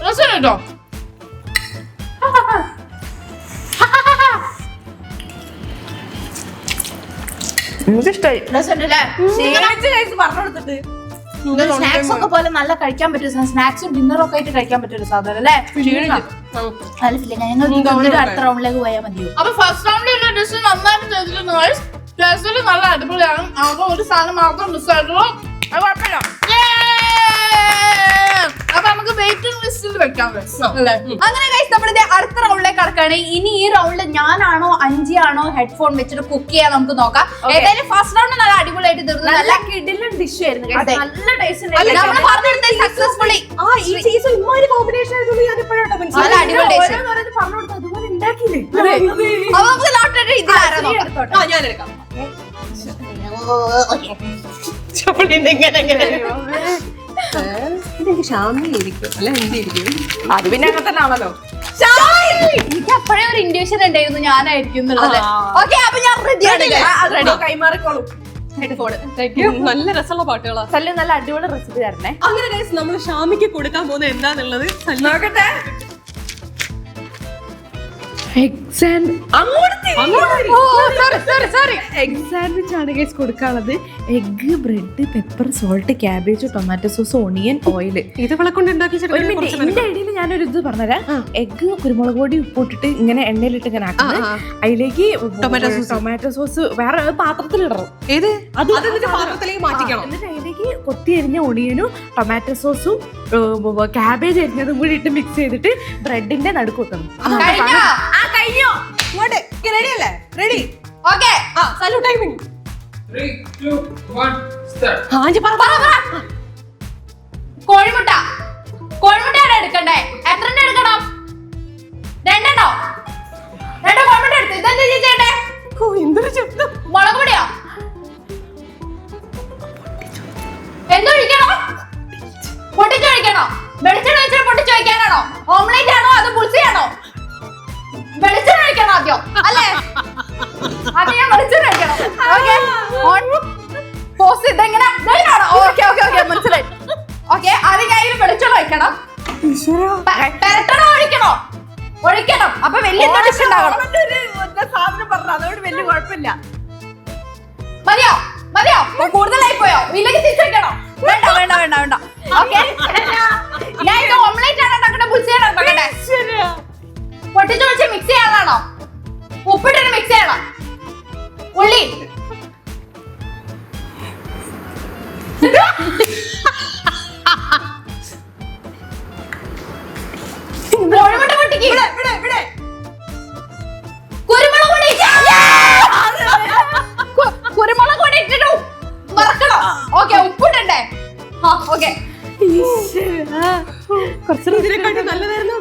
രസമുണ്ടോ? എനിക്കിഷ്ടായി. സ്നാക്സ് ഒക്കെ പോലെ നല്ല കഴിക്കാൻ പറ്റും. സ്നാക്സും ഡിന്നറും ഒക്കെ ആയിട്ട് കഴിക്കാൻ പറ്റും ഒരു സാധനം അല്ലേ? ഞങ്ങൾ അടുത്ത റൗണ്ടിലേക്ക് പോയാൽ മതിയോ? അപ്പൊ ഫസ്റ്റ് റൗണ്ടിലുള്ള ഡിഷ് നന്നായിട്ട് ചെയ്തിട്ടുണ്ട്. ടേസ്റ്റിൽ നല്ല അടിപൊളിയാണ്. അപ്പൊ ഒരു സാധനം മാത്രം മിസ്സായിട്ടുള്ളൂ. അത് കുഴപ്പമില്ല. അപ്പൊ നമുക്ക് വെയിറ്റിംഗ് ലിസ്റ്റിൽ വെക്കാം. അങ്ങനെ ഗൈസ് നമ്മളിത് അടുത്ത റൗണ്ടിലേക്ക് കടക്കാണ്. ഇനി ഈ റൗണ്ടിൽ ഞാനാണോ അഞ്ചിയാണോ ഹെഡ്ഫോൺ വെച്ചിട്ട് കുക്ക് ചെയ്യാൻ നമുക്ക് നോക്കാം. ഏതായാലും ഫസ്റ്റ് റൗണ്ട് നല്ല അടിപൊളിയായിട്ട് തീർന്നു. നല്ല കിടിലൻ ഡിഷ് ആയിരുന്നു. നല്ല ടേസ്റ്റ് നമ്മൾ പറഞ്ഞെടുത്തത് സക്സസ്ഫുള്ളി. ഈ ചീസ് ഇമ്മാതിരി കോമ്പിനേഷൻ ആയതുകൊണ്ട് ഞാൻ ഇപ്പോഴാട്ടോ നല്ല അടിപൊളി taste. പറഞ്ഞു കൊടുത്തു അതുപോലെ ഉണ്ടാക്കിയില്ലേ. അപ്പൊ നമുക്ക് ലോട്ടറി ഇതിലാരാ നോക്കാം. ഞാൻ എടുക്കാം. ഇതെനിക്ക് ഷാമിയിരിക്കും അല്ല എന്തിരിക്കും? അത് പിന്നെ അങ്ങനെ തന്നെ ആണല്ലോ. എനിക്ക് അപ്പോഴേ ഒരു ഇൻഡ്യൂഷൻ ഉണ്ടായിരുന്നു ഞാനായിരിക്കും എന്നുള്ളത്. ഓക്കെ അപ്പൊ ഞാൻ റെഡിയാണ്. കൈമാറിക്കോളൂ. നല്ല രസമുള്ള പാട്ടുകളാ. സല്ലു നല്ല അടിപൊളി റെസിപ്പി തരണേ. അങ്ങനെ ഗൈസ് നമ്മൾ ഷാമിക്ക് കൊടുക്കാൻ പോകുന്നത് എന്താന്നുള്ളത് നോക്കട്ടെ. എഗ് സാൻഡ്വിച്ച് ആണ് ഗൈസ് കൊടുക്കാനുള്ളത്. Egg bread pepper salt cabbage tomato sauce onion oil. ഇത് വിള കൊണ്ട് ഉണ്ടാക്കി. എന്റെ ഐഡിയയിൽ ഞാനൊരു ഇത് പറഞ്ഞുതരാം. എഗ് കുരുമുളക് പൊടി ഉപ്പിട്ടിട്ട് ഇങ്ങനെ എണ്ണയിലിട്ട് ഇങ്ങനെ ആക്കുന്നത്. അതിലേക്ക് ടൊമാറ്റോ സോസ് വേറെ പാത്രത്തിലിടണം. ഏത് അത് പാത്രത്തിലേക്ക് മാറ്റിക്കണം. എന്നിട്ട് അതിലേക്ക് കൊത്തി അരിഞ്ഞ ഒണിയനും ടൊമാറ്റോ സോസും ക്യാബേജ് അരിഞ്ഞതും കൂടി ഇട്ട് മിക്സ് ചെയ്തിട്ട് ബ്രെഡിന്റെ നടുക്ക് വെക്കണം. റെഡി അല്ലേ? റെഡി. Okay timing 3, 2, 1 start. കോഴിമുട്ട കോഴിമുട്ടയാണ് എടുക്കണ്ടേ? എത്ര എടുക്കണം? രണ്ടെണ്ണോ? രണ്ട് കോഴിമുട്ട എടുത്ത് ഇതെന്താ ചെയ്യണ്ടേ? എന്തൊരു ശബ്ദം. മുളക് പൊടിയോ? എന്തൊഴിക്കണോ? പൊട്ടിച്ചൊഴിക്കണോ? വെളിച്ചെണ്ണ വെച്ചിട്ട് പൊട്ടിച്ചൊഴിക്കാനാണോ? ഓംലേറ്റ് ആണോ അത് പുളിസയാണോ? വെളിച്ചെണ്ണ ഒഴിക്കണം ആദ്യം അല്ലേ? അത് ഞാൻ വെളിച്ചെണ്ണ ഒഴിക്കണം. പോസ്റ്റ് ഇതെങ്ങനെ മനസ്സിലായി. ഓക്കെ അത് ഞാൻ വെളിച്ചെണ്ണ ഒഴിക്കണം. പെരട്ടണോ ഒഴിക്കണോ? ഒഴിക്കണം. അപ്പൊ വലിയ ഡിഷ് ഉണ്ടാകണം. സാധനം പറഞ്ഞു അതുകൊണ്ട് വലിയ കുഴപ്പമില്ല. മതിയോ? മതിയോ? കൂടുതലായി പോയോ? ഇല്ലെങ്കിൽ തിരിച്ചെടുക്കണോ? വേണ്ട വേണ്ട വേണ്ട വേണ്ട. ഓക്കെ ഞാൻ ഇത് ഓംലേറ്റ് ആണ് ഉണ്ടാക്കട്ടെ പുളിസയാണോ ഉണ്ടാക്കട്ടെ? പൊട്ടിച്ചൊഴിച്ച് മിക്സ് ചെയ്യാനാണോ? ഉപ്പിട്ടിട്ട് മിക്സ് ചെയ്യണം. ഉള്ളി കോഴിമുട്ട പൊട്ടിക്ക്. കുരുമുളക് പൊടി കുരുമുളക് പൊടി ഇട്ടിട്ട് വറക്കണം. ഓക്കെ ഉപ്പിടണ്ടേ? ഓക്കെ ഇതിനെക്കാട്ടി നല്ലതായിരുന്നു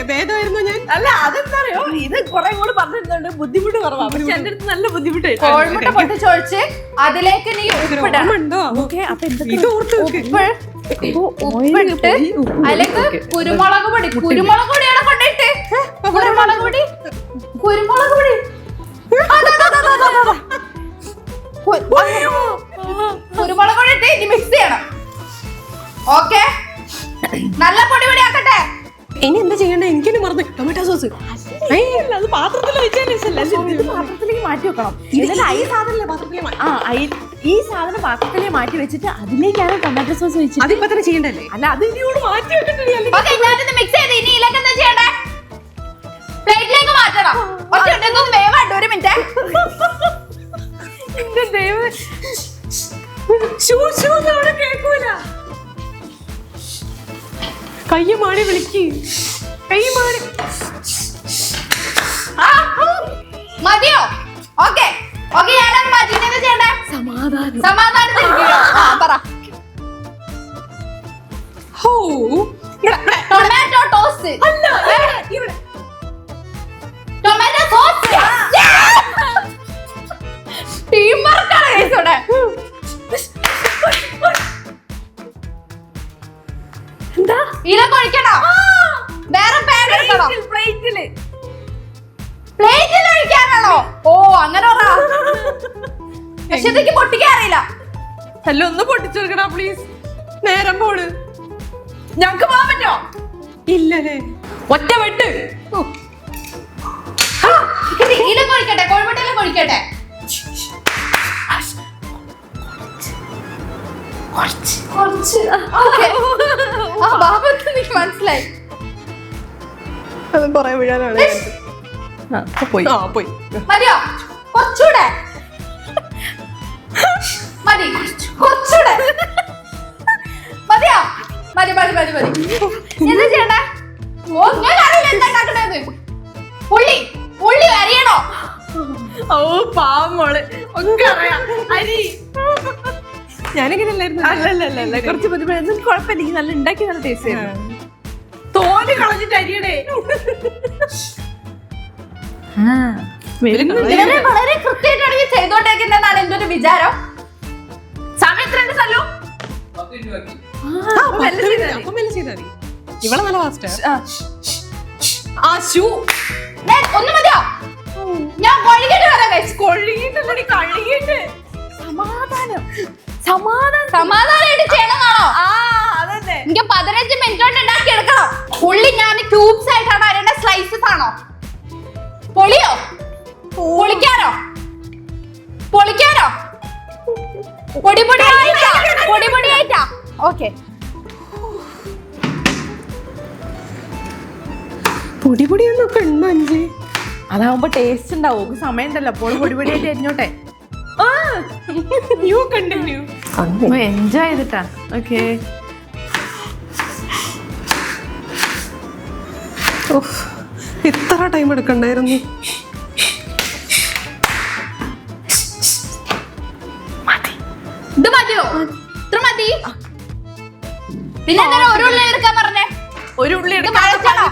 ഭേദമായിരുന്നു ഞാൻ. അല്ല അതെന്താ അറിയോ, ഇത് കുറെ കൂടെ പറഞ്ഞിട്ടുണ്ട് ബുദ്ധിമുട്ട് കുറവാണ്. പക്ഷെ എന്റെ അടുത്ത് നല്ല ബുദ്ധിമുട്ടായി. കോഴിമുട്ട പൊട്ടിച്ചൊഴിച്ച് അതിലേക്ക് നീ ഉപ്പിടണം. ഓക്കെ അപ്പൊ ഉപ്പിട്ട് അതിലേക്ക് കുരുമുളക് പൊടി. കുരുമുളക് പൊടിയാണ് കൊണ്ടിട്ട്. കുരുമുളക് പൊടി കുരുമുളക് പൊടി കുരുമുളക് പൊടി ഇട്ട് ഇനി മിക്സ് ചെയ്യണം. ഓക്കെ നല്ല പൊടി പൊടി ആക്കട്ടെ. ഇനി എന്താ ചെയ്യണ്ടേ? എനിക്കെന്നെ മറന്നു. ടൊമാറ്റോ സോസ് അത് പാത്രത്തിൽ പാത്രത്തിലേക്ക് മാറ്റി വെക്കണം. ഈ സാധനം പാത്രത്തിലേക്ക് മാറ്റി വെച്ചിട്ട് അതിലേക്കാണ് ടൊമാറ്റോ സോസ് വെച്ചത്. അതിപ്പോ തന്നെ ചെയ്യണ്ടല്ലേ? അല്ല അത് ഇനിയോട് മാറ്റി വെക്കണ്ടേ? മിക്സ് ചെയ്ത് ഇനി ഇതിലേക്ക് എന്താ ചെയ്യണ്ടേ? പ്ലേറ്റിലേക്ക് മാറ്റണം. വേവാണ്ട് ഒരു മിനിറ്റ്. കേൾക്കൂല. കയ്യ മാടി വിളിക്ക്. മതിയോ? ഓക്കെ ഓക്കെ, ഞാനത് മാറ്റി. എന്താ ചെയ്യണ്ടേ? സമാധാനത്തിലിരിക്കുക. പറ. Tomato toast. Tomato sauce. Team വർക്കാണ് ഗയ്സ് ഇവിടെ. എന്താ ഇല കൊഴിക്കണോ? വേറെ പാൻ എടുക്കണോ? പ്ലേറ്റില് പ്ലേറ്റിൽ ഒഴിക്കാനാണോ? ഓ അങ്ങനെ പറ. പക്ഷെ ഇതൊക്കെ പൊട്ടിക്കാറില്ല. അല്ല, ഒന്ന് പൊട്ടിച്ചു കൊടുക്കണ പ്ലീസ്. നേരം പോണ്. ഞങ്ങക്ക് പോകാൻ പറ്റോ? ഇല്ലല്ലേ, ഒറ്റ വെട്ട്. ഇല കൊഴിക്കട്ടെ, കോഴിമുട്ടയില കൊഴിക്കട്ടെ. കുറച്ച്. Okay. ആ ബാബക്ക് എനിക്ക് മനസ്സിലായി. അത് കൊറേ വീഴാനാണ്. പോയി. മതിയോ? കുറച്ചൂടെ മതി. കുറച്ചൂടെ മതിയോ? മതി മതി മതി മതി. എന്താ ചെയ്യണ്ടേ? ഓ, ഞാൻ അറിയില്ല എന്താ ഉണ്ടാക്കണേന്ന്. ഉള്ളി അരിയണോ? ഓ പാവം മോള്, ഒക്കെ അറിയാം. അരി ഞാനിങ്ങനെ അല്ലല്ല, കുറച്ച് ബുദ്ധിമുട്ട്. കുഴപ്പമില്ല, ഈ നല്ല ഉണ്ടാക്കി നല്ല ടേസ്റ്റ് ആയിരുന്നു. തോല് കളഞ്ഞിട്ട് അരിയണേ. ഇവരെ വളരെ കൃത്യമായിട്ടാണ് ഈ ചെയ്തോണ്ടിരിക്കുന്നതാണ് എന്റെ ഒരു വിചാരം. സമയത്തിനുണ്ട് സല്ലു. ഇവളെ നല്ല ഫാസ്റ്റ്. ഒന്ന് മതിയോ? ഞാൻ കൊഴുകിട്ട് വരാം guys. കൊഴുകിട്ടല്ലേ, കഴുകിട്ട്. സമാധാനമായിട്ട് ചെയ്യണമെന്നാണോ? അതന്നെ. എനിക്ക് 15 മിനിറ്റ് കൊണ്ട് ഉണ്ടാക്കി എടുക്കണം. ഉള്ളി ഞാൻ ക്യൂബ്സ് ആയിട്ടാണോ അരിയേണ്ട, സ്ലൈസസ് ആണോ? പൊളിയോ? പൊളിക്കാനോ? പൊടി ആയിട്ടാ. ഓക്കെ. പൊടിയൊക്കെ ഉണ്ടോ അഞ്ച്? അതാവുമ്പോ ടേസ്റ്റ് ഉണ്ടാവും. സമയം ഉണ്ടല്ലോ, അപ്പോൾ പൊടിപൊടിയായിട്ട് എരിഞ്ഞോട്ടെ. എൻജോയ് ചെയ്തിട്ടാ. ഓക്കെ. ഇത്ര ടൈം എടുക്കണ്ടായിരുന്നു. ഇത് മതിയോ? ഇത്ര മതി. പിന്നെ എന്തിനാ ഒരു ഉള്ളി എടുക്കാൻ പറഞ്ഞേ? ഒരു ഉള്ളി ഇത് വഴറ്റണോ?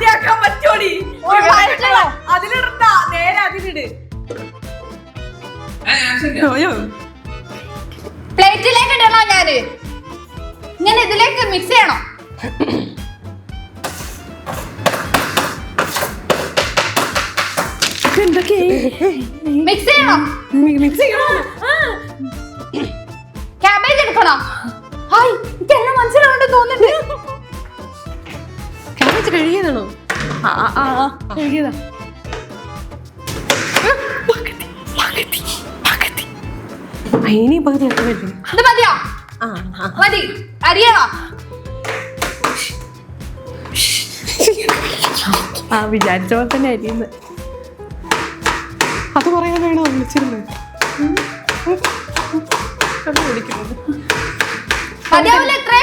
പറ്റോടി? വഴറ്റണോ? അതിലിടണ്ട, നേരെ അതിലിട്. പ്ലേറ്റിലേക്ക് ഇടണോ ഞാന്? ഇങ്ങനെ ഇതിലേക്ക് മിക്സ് ചെയ്യണോ? മിക്സ് ചെയ്യണോ? ക്യാബേജ് എടുക്കണോ? ഹായ്, എനിക്ക് എല്ലാം മനസ്സിലാവുന്നുണ്ട് തോന്നുന്നുണ്ട്. ക്യാബേജ് കഴുകിയതാണോ? കഴുകിയതാ. ഇനി പകുതി എടുക്കല്ലേ? ഇത് മതിയോ? മതി. അരിയണോ? വിചാരിച്ച പോലെ തന്നെ അരിയുന്നത്. അത് പറയാൻ വേണോ വിളിച്ചിരുന്നത്? മതിയാവില്ല എത്ര?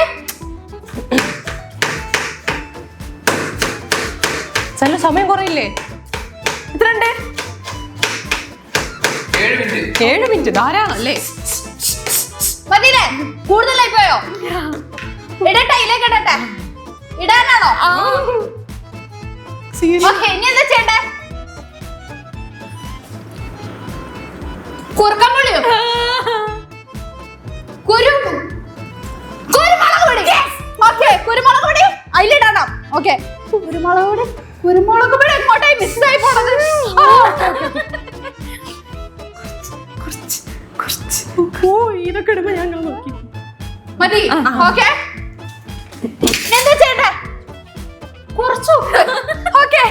ചില സമയം കുറയില്ലേ? എത്ര ഉണ്ട്? 7 മിനിറ്റ് ധാരാളം അല്ലേ? മതിയില്ലേ? കൂടുതലായി പോയോ? ഇടട്ടെ, ഇതിലേക്ക് ഇടട്ടെ. ഇടാനാണോ? ഓക്കെ, ഇനി എന്താ ചെയ്യണ്ടേ? കുറുക്കമ്പുളിയോ? കുരുമുളക് പൊടി. ഓക്കെ, കുരുമുളക് പൊടി അതിലിടണം. ഓക്കെ, കുരുമുളക് പൊടി എങ്ങോട്ടായി മിസ്സായി പോണത്? ഇതൊക്കെ ഇടുമ്പോ ഞങ്ങൾ നോക്കി മതി. ഓക്കെ, എന്താ ചെയ്യണ്ടേ? കുറച്ചു. Okay,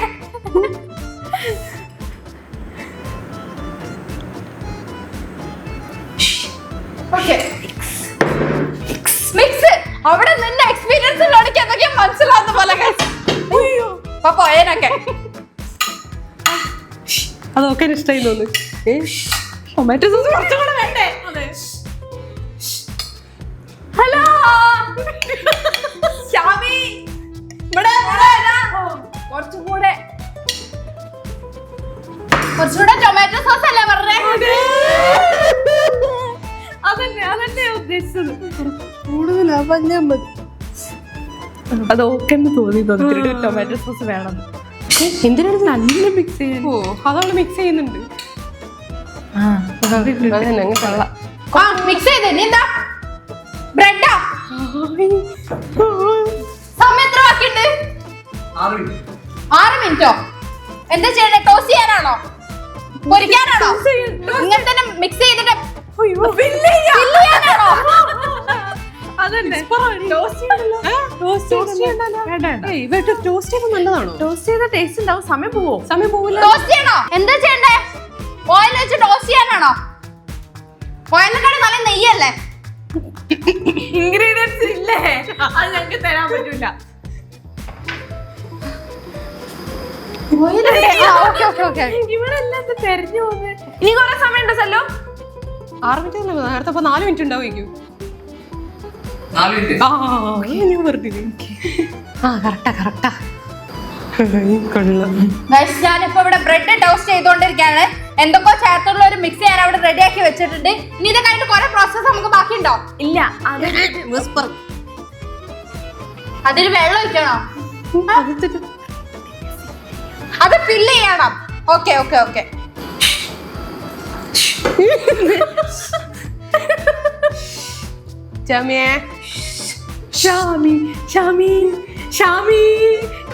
mix. അവിടെ നിന്റെ എക്സ്പീരിയൻസ് ഉള്ളവർക്ക് എന്തൊക്കെയാ മനസ്സിലാവുന്ന പോലെ പോയനൊക്കെ. അതൊക്കെ ഇഷ്ടമായി തോന്നുന്നു. ടൊമാറ്റോ സോസ് കുറച്ചും കൂടെ വേണ്ടേ? ഹലോ ഷാമി, ഇവിടെ കുറച്ച് അതന്നെ ഉദ്ദേശിച്ചത്. കൂടുതലാവാൻ മതി. അത് ഓക്കെ എന്ന് തോന്നി ടൊമാറ്റോ സോസ് വേണം. എന്തിനാണ് നല്ല മിക്സ് ചെയ്യാൻ. ഓ അതവള് മിക്സ് ചെയ്യുന്നുണ്ട്. അതന്നെ അങ്ങ് കൊള്ളാം. മിക്സ് ചെയ്ത് ഇനി എന്താ ബ്രെഡാ സമയം എത്ര ബാക്കിയുണ്ട്? 6 മിനിറ്റോ? എന്താ ചെയ്യണേ? ടോസ്റ്റ് ചെയ്യാനാണോ പൊരിക്കാനാണോ? ഇങ്ങനെ തന്നെ മിക്സ് ചെയ്തിട്ട് ചെയ്യാനാണോ? അതന്നെ ടോസ്റ്റ് ചെയ്ത് നല്ലതാണോ? ടോസ്റ്റ് ചെയ്ത ടേസ്റ്റ് ഉണ്ടാവും. സമയം പോവോ? സമയം പോവില്ല. ടോസ്റ്റ് ചെയ്യണോ? എന്താ ചെയ്യണ്ടേ? ഓയിൽ വെച്ച് ടോസ്റ്റ് ചെയ്യാനാണോ? ഓയിലിനെക്കാളും നല്ല നെയ്യല്ലേ? ഇൻഗ്രീഡിയൻസ് ഇല്ലേ? അത് ഞങ്ങൾക്ക് തരാൻ പറ്റൂല. ഇവിടെ എല്ലാം തെരഞ്ഞു പോകുന്നത്. ഇനി കുറെ സമയം ഉണ്ടോ സല്ലോ? 6 മിനിറ്റ് നേരത്തെ 4 മിനിറ്റ് ഉണ്ടാവുമായിരിക്കും. 4 മിനിറ്റ്. കറക്റ്റാ. കൊള്ളാം. ഞാനിപ്പോ ഇവിടെ ബ്രെഡ് ടോസ്റ്റ് ചെയ്തോണ്ടിരിക്കാണ്. എന്തൊക്കെ ചേർത്തുള്ള ഒരു മിക്സ് ഞാൻ അവിടെ റെഡി ആക്കി വെച്ചിട്ടുണ്ട്. ഇനി ഇത് കഴിഞ്ഞിട്ട് കുറെ പ്രോസസ് നമുക്ക് ബാക്കിയുണ്ടോ? ഇല്ല. അതിൽ വെള്ളം ഒഴിക്കണോ? അത് ഫില്ല് ചെയ്യണം. ഓക്കെ.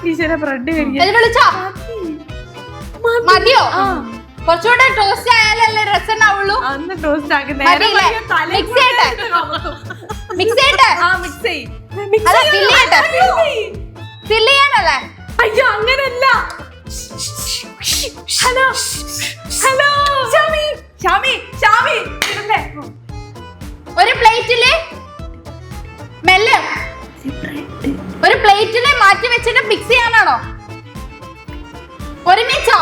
ഈശ്വര ബ്രെഡ് അത് വിളിച്ചോ? മതിയോ? കുറച്ചുകൂടെ ടോസ്റ്റ് ആയാലല്ലേ രസം ഉണ്ടാവുള്ളൂ. അന്ന് ടോസ്റ്റ് ആക്കി ഫില്ല് ചെയ്യാനല്ലേ? അയ്യോ അങ്ങനല്ല. ഹലോ ഷാമി ഒരു പ്ലേറ്റില് മെല്ലെ ഒരു പ്ലേറ്റില് മാറ്റി വെച്ചിട്ട് മിക്സ് ചെയ്യാനാണോ? ഒരുമിച്ചോ?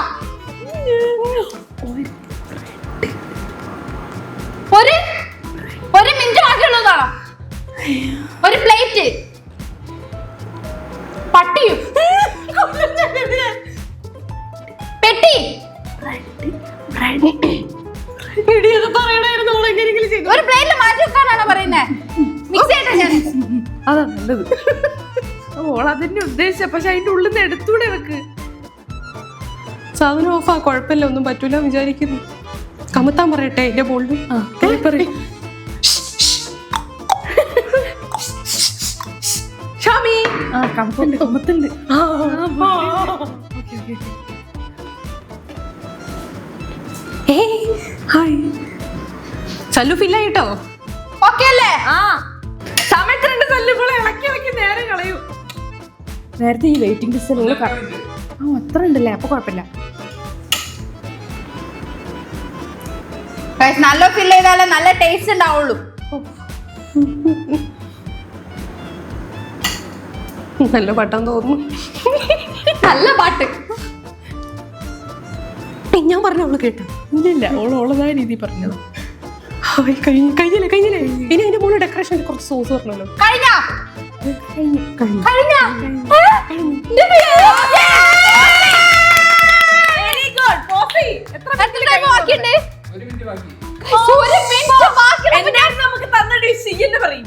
ഒരു മിനിറ്റ് ബാക്കിയുള്ളതാണോ? ഒരു പ്ലേറ്റ് പട്ടിയും പെട്ടി ഒരു പ്ലേറ്റിൽ മാറ്റി വെക്കാനാണോ പറയുന്നേ? മിക്സ് ചെയ്യട്ടെ ഞാൻ. അതാ നല്ലത്. ഓൾ അതിന്റെ ഉദ്ദേശിച്ച. പക്ഷെ അതിന്റെ ഉള്ളിൽ നിന്ന് എടുത്തൂടെ വെക്ക്. സാധനം ഓഫാ. കുഴപ്പമില്ല, ഒന്നും പറ്റൂല വിചാരിക്കുന്നു. കമത്താൻ പറയട്ടെ എന്റെ ബോളിൽ. ഷാമി കമത്തുണ്ട്. ചല്ലു ഫില്ലായിട്ടോ? ഓക്കെ അല്ലേ? സമയത്ത് 2 തല്ലുകൾ ഇളക്കി നേരെ കളയൂ. നേരത്തെ ഈ വെയിറ്റിംഗ് ലിസ്റ്റിലുള്ള അത്ര ഉണ്ടല്ലേ? അപ്പൊ കുഴപ്പമില്ല. നല്ല ഫിൽ ചെയ്താലേ നല്ല ടേസ്റ്റ് ഉണ്ടാവുള്ളൂ. നല്ല പാട്ടാൻ തോന്നുന്നു. നല്ല പാട്ട്. ഞാൻ പറഞ്ഞ അവള് കേട്ടോ? ഇല്ല, ഓളതായ രീതി പറഞ്ഞത്. കഴിഞ്ഞില്ലേ? ഇനി അതിന്റെ മുകളിൽ ഡെക്കറേഷൻ കുറച്ച് സോസ് പറഞ്ഞല്ലോ. നമുക്ക് തന്ന ഡിഷ് എന്ന് പറയും.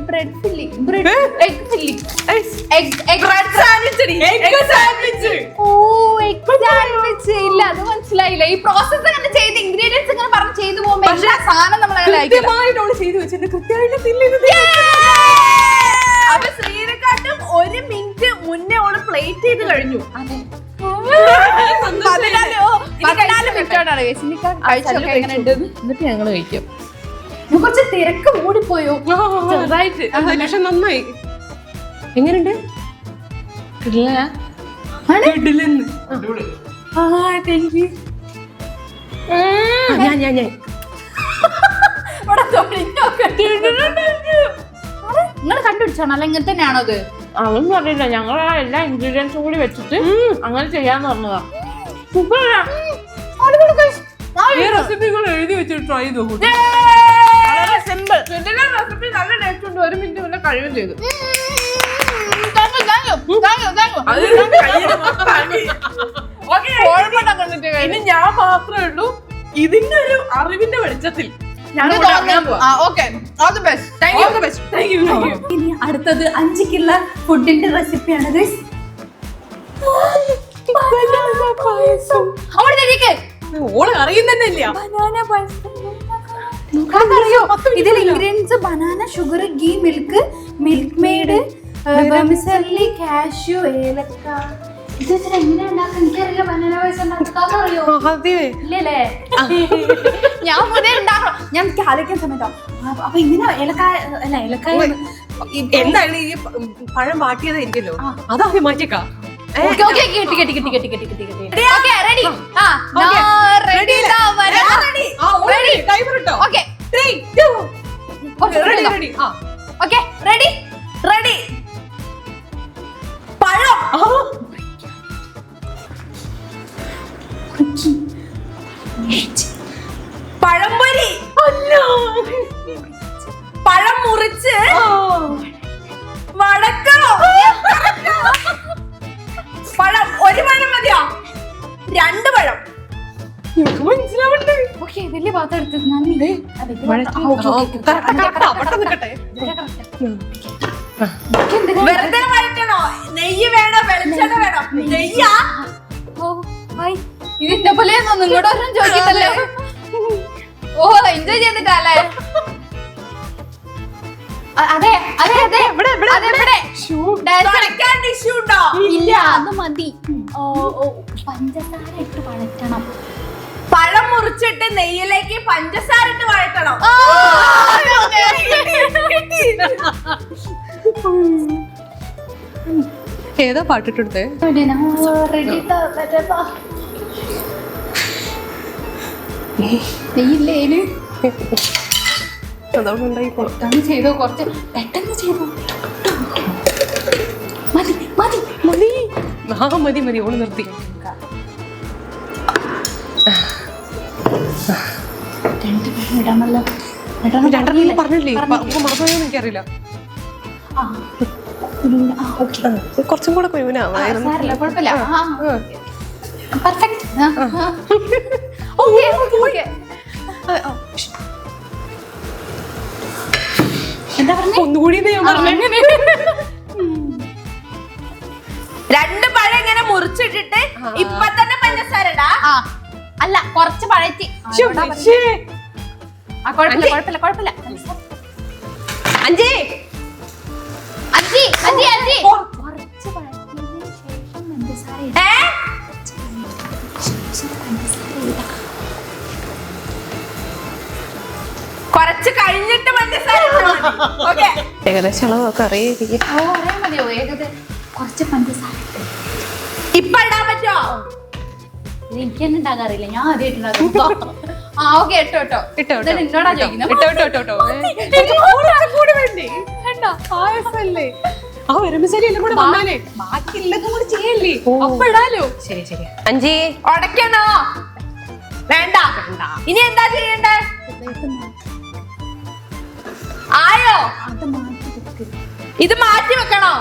ബ്രെഡ് ഫില്ലിംഗ്, എഗ് ഫില്ലിംഗ്, ഇല്ല അത് മനസ്സിലായില്ല. ഈ പ്രോസസ് അങ്ങനെ ചെയ്ത് ഇൻഗ്രീഡിയൻസ് ഇങ്ങനെ പറഞ്ഞ് ചെയ്തു പോകുമ്പോ എല്ലാ സാധനം നമ്മൾ ചെയ്തു വെച്ചിട്ട് കൃത്യമായിട്ട് അപ്പൊ ശ്രീനെക്കാട്ടും 1 മിനിറ്റ് മുന്നേ ഓള് പ്ലേറ്റ് ചെയ്ത് കഴിഞ്ഞു. 14 മിനിറ്റോടാണ് എന്നിട്ട് ഞങ്ങള് കഴിക്കും. കുറച്ച് തിരക്ക് മൂടിപ്പോയോ ചെറുതായിട്ട്. പക്ഷെ നന്നായി. എങ്ങനെയുണ്ട്? നിങ്ങൾ കണ്ടുപിടിച്ചാണോ അല്ല ഇങ്ങനെ തന്നെയാണോ അത്? അതൊന്നും അറിയില്ല. ഞങ്ങൾ ആ എല്ലാ ഇൻഗ്രീഡിയൻസും കൂടി വെച്ചിട്ട് അങ്ങനെ ചെയ്യാന്ന് പറഞ്ഞതാ. എഴുതി വെച്ചിട്ട് ട്രൈ ചെയ്ത് നോക്കൂ. Simple recipe. നല്ല ടേസ്റ്റ് ഉണ്ട്. 1 മിനിറ്റ് മുന്നേ കഴിയും ചെയ്തു. ഇനി ഞാൻ മാത്രമേ ഉള്ളൂ ഇതിന്റെ ഒരു അറിവിന്റെ വെളിച്ചത്തിൽ ഇനി അടുത്തത് 5 ഫുഡിന്റെ റെസിപ്പിയാണ് ഗൈസ്. ഓള് അറിയുന്നില്ല. ബനാന പായസം. ഇതിൽ ingredients banana, sugar, ghee, milk, milk made, vermicelli, cashew, ഏലക്ക. ഇത് എങ്ങനെ ഉണ്ടാക്കാൻ എനിക്കറിയില്ല. ബനാന പായസം ഉണ്ടാക്കാൻ അറിയോ? ഇല്ലല്ലേ? ഞാൻ മുതലേ ഉണ്ടാക്കണം. ഞാൻ ആലോചിക്കാൻ സമയത്തോ അപ്പൊ ഇങ്ങനെ ഏലക്കായ അല്ല ഏലക്കായ എന്താണ് ഈ പഴം വാട്ടിയതായിരിക്കല്ലോ, അതാദ്യം മാറ്റിയേക്കാം. പഴംപൊരി. പഴം മുറിച്ച് വടക്കണോ? പഴം 1 പഴം മതിയോ? 2 പഴം. മനസ്സിലാവണ്ടേ? വലിയ പാത്രം എടുത്തത് നന്ദി. വെറുതെ വഴറ്റണോ? നെയ്യ് വേണോ വെളിച്ചെണ്ണ വേണോ? നെയ്യാ? ഇതിന്റെ പോലെ നിങ്ങളോടൊന്നും ചോദിക്കണ്ടല്ലേ. ഓ എൻജോയ് ചെയ്തിട്ടല്ലേ? അതെ അതെ അതെ ടിഷ്യൂ ഉണ്ടോ? ഇല്ല, അത് മതി. പഞ്ചസാര ഇട്ട് വഴറ്റണം. പഴം മുറിച്ചിട്ട് നെയ്യിലേക്ക് പഞ്ചസാര ഇട്ട് വഴറ്റണം. ഏതാ പാട്ടിട്ടെടുത്തേ? നെയ്യില്ലേല് അതുകൊണ്ടുണ്ടായിക്കോളും. ചെയ്തോ, കുറച്ച് പെട്ടെന്ന് ചെയ്തോ. മതി മതി മതി. മതി മതി, ഓള് നിർത്തി. 2 പഴം ഇടാമല്ലോ. 2 പറഞ്ഞില്ലേ? മറന്നുപോയോ എനിക്കറിയില്ല. കുറച്ചും കൂടെ കുരുവിനാവായിരുന്നു. കുഴപ്പമില്ല. പെർഫെക്റ്റ്. Okay okay. എന്താ പറഞ്ഞേ? ഒന്നുകൂടി ഞാൻ പറഞ്ഞു. 2 പഴം ഇങ്ങനെ മുറിച്ചിട്ടിട്ട് ഇപ്പൊ തന്നെ പഞ്ചസാര ഇടാ. അല്ല, കുറച്ച് പഴറ്റി. കുഴപ്പമില്ല കുഴപ്പമില്ല. 5 കുറച്ച് പഴറ്റിയതിന് ശേഷം പഞ്ചസാര ഇടാം. കുറച്ച് കഴിഞ്ഞിട്ട് പഞ്ചസാര ഏകദേശം അളവൊക്കെ അറിയായിരിക്കും. അറിയാൻ മതിയോ? കുറച്ച് പഞ്ചസാര ഇപ്പൊ ഇടാൻ പറ്റോ? എനിക്ക് തന്നെ ഉണ്ടാകാറില്ല, ഞാൻ ആദ്യമായിട്ടുണ്ടാകും. ഓക്കെ ഇട്ടോ ഇട്ടോ ഇട്ടോ എന്നോടാ ചോദിക്കുന്നത്. ആ വെറുമിസരിയെല്ലാം കൂടെ വന്നാലേ ബാക്കിയുള്ളതും കൂടി ചെയ്യല്ലേ, അപ്പൊ ഇടാലോ. ശരി ശരി. 5 ഉടയ്ക്കണോ? വേണ്ട. ഇനി എന്താ ചെയ്യണ്ടേ? ആയോ? അത് മാറ്റി വെക്ക്. ഇത് മാറ്റി വെക്കണോ?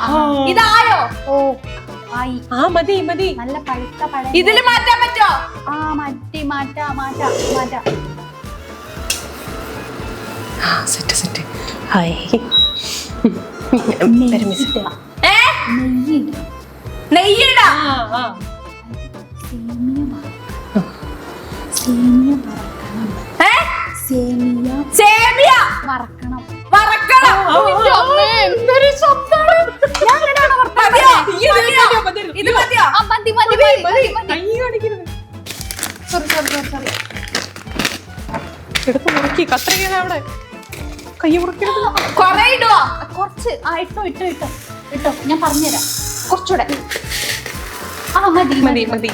ഇതായോ? ആയി. മതി മതി. നല്ല പഴുത്ത പഴം. ഇതില് മാറ്റാൻ പറ്റോ? മാറ്റാ. Set set. ഹായ്. നെയ്യിടാ. സേമിയ വറക്കണം. ഇത് മതിയോ? എടുത്ത് മുറുക്കി കത്രിക അവിടെ കൈ മുറുക്കരുത്. കൊറേ ഇടുവോ? കുറച്ച്. ഇട്ടോ ഞാൻ പറഞ്ഞുതരാം. കുറച്ചുകൂടെ. മതി.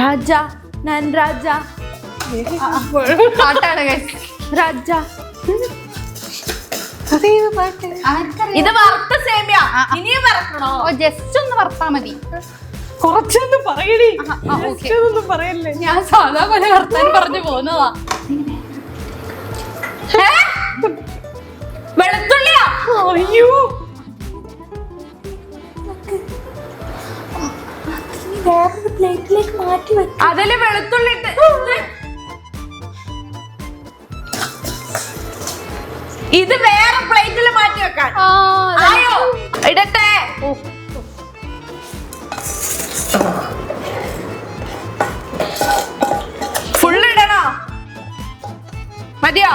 രാജ, ഞാൻ രാജ. പാട്ടാണ് രാജ. ഇത് വറുത്ത സേമിയ. ഇനിയും വറക്കണോ? ജസ്റ്റ് ഒന്ന് വറുത്താ മതി. കുറച്ചൊന്നും പറയണേ. പറയല്ലേ. ഞാൻ സാധാ പോലെ വർത്താൻ പറഞ്ഞു പോന്നതാ. വെളുത്തുള്ളിയാ? അയ്യോ, വേറൊരു പ്ലേറ്റിലേക്ക് മാറ്റി വെക്കും. അതില് വെളുത്തുള്ളി ഇട്ട് ഇത് വേറെ പ്ലേറ്റിൽ മാറ്റി വെക്കാൻ. ആയോ? ഇടട്ടെ. ഫുള്ള് ഇടണോ? മതിയോ?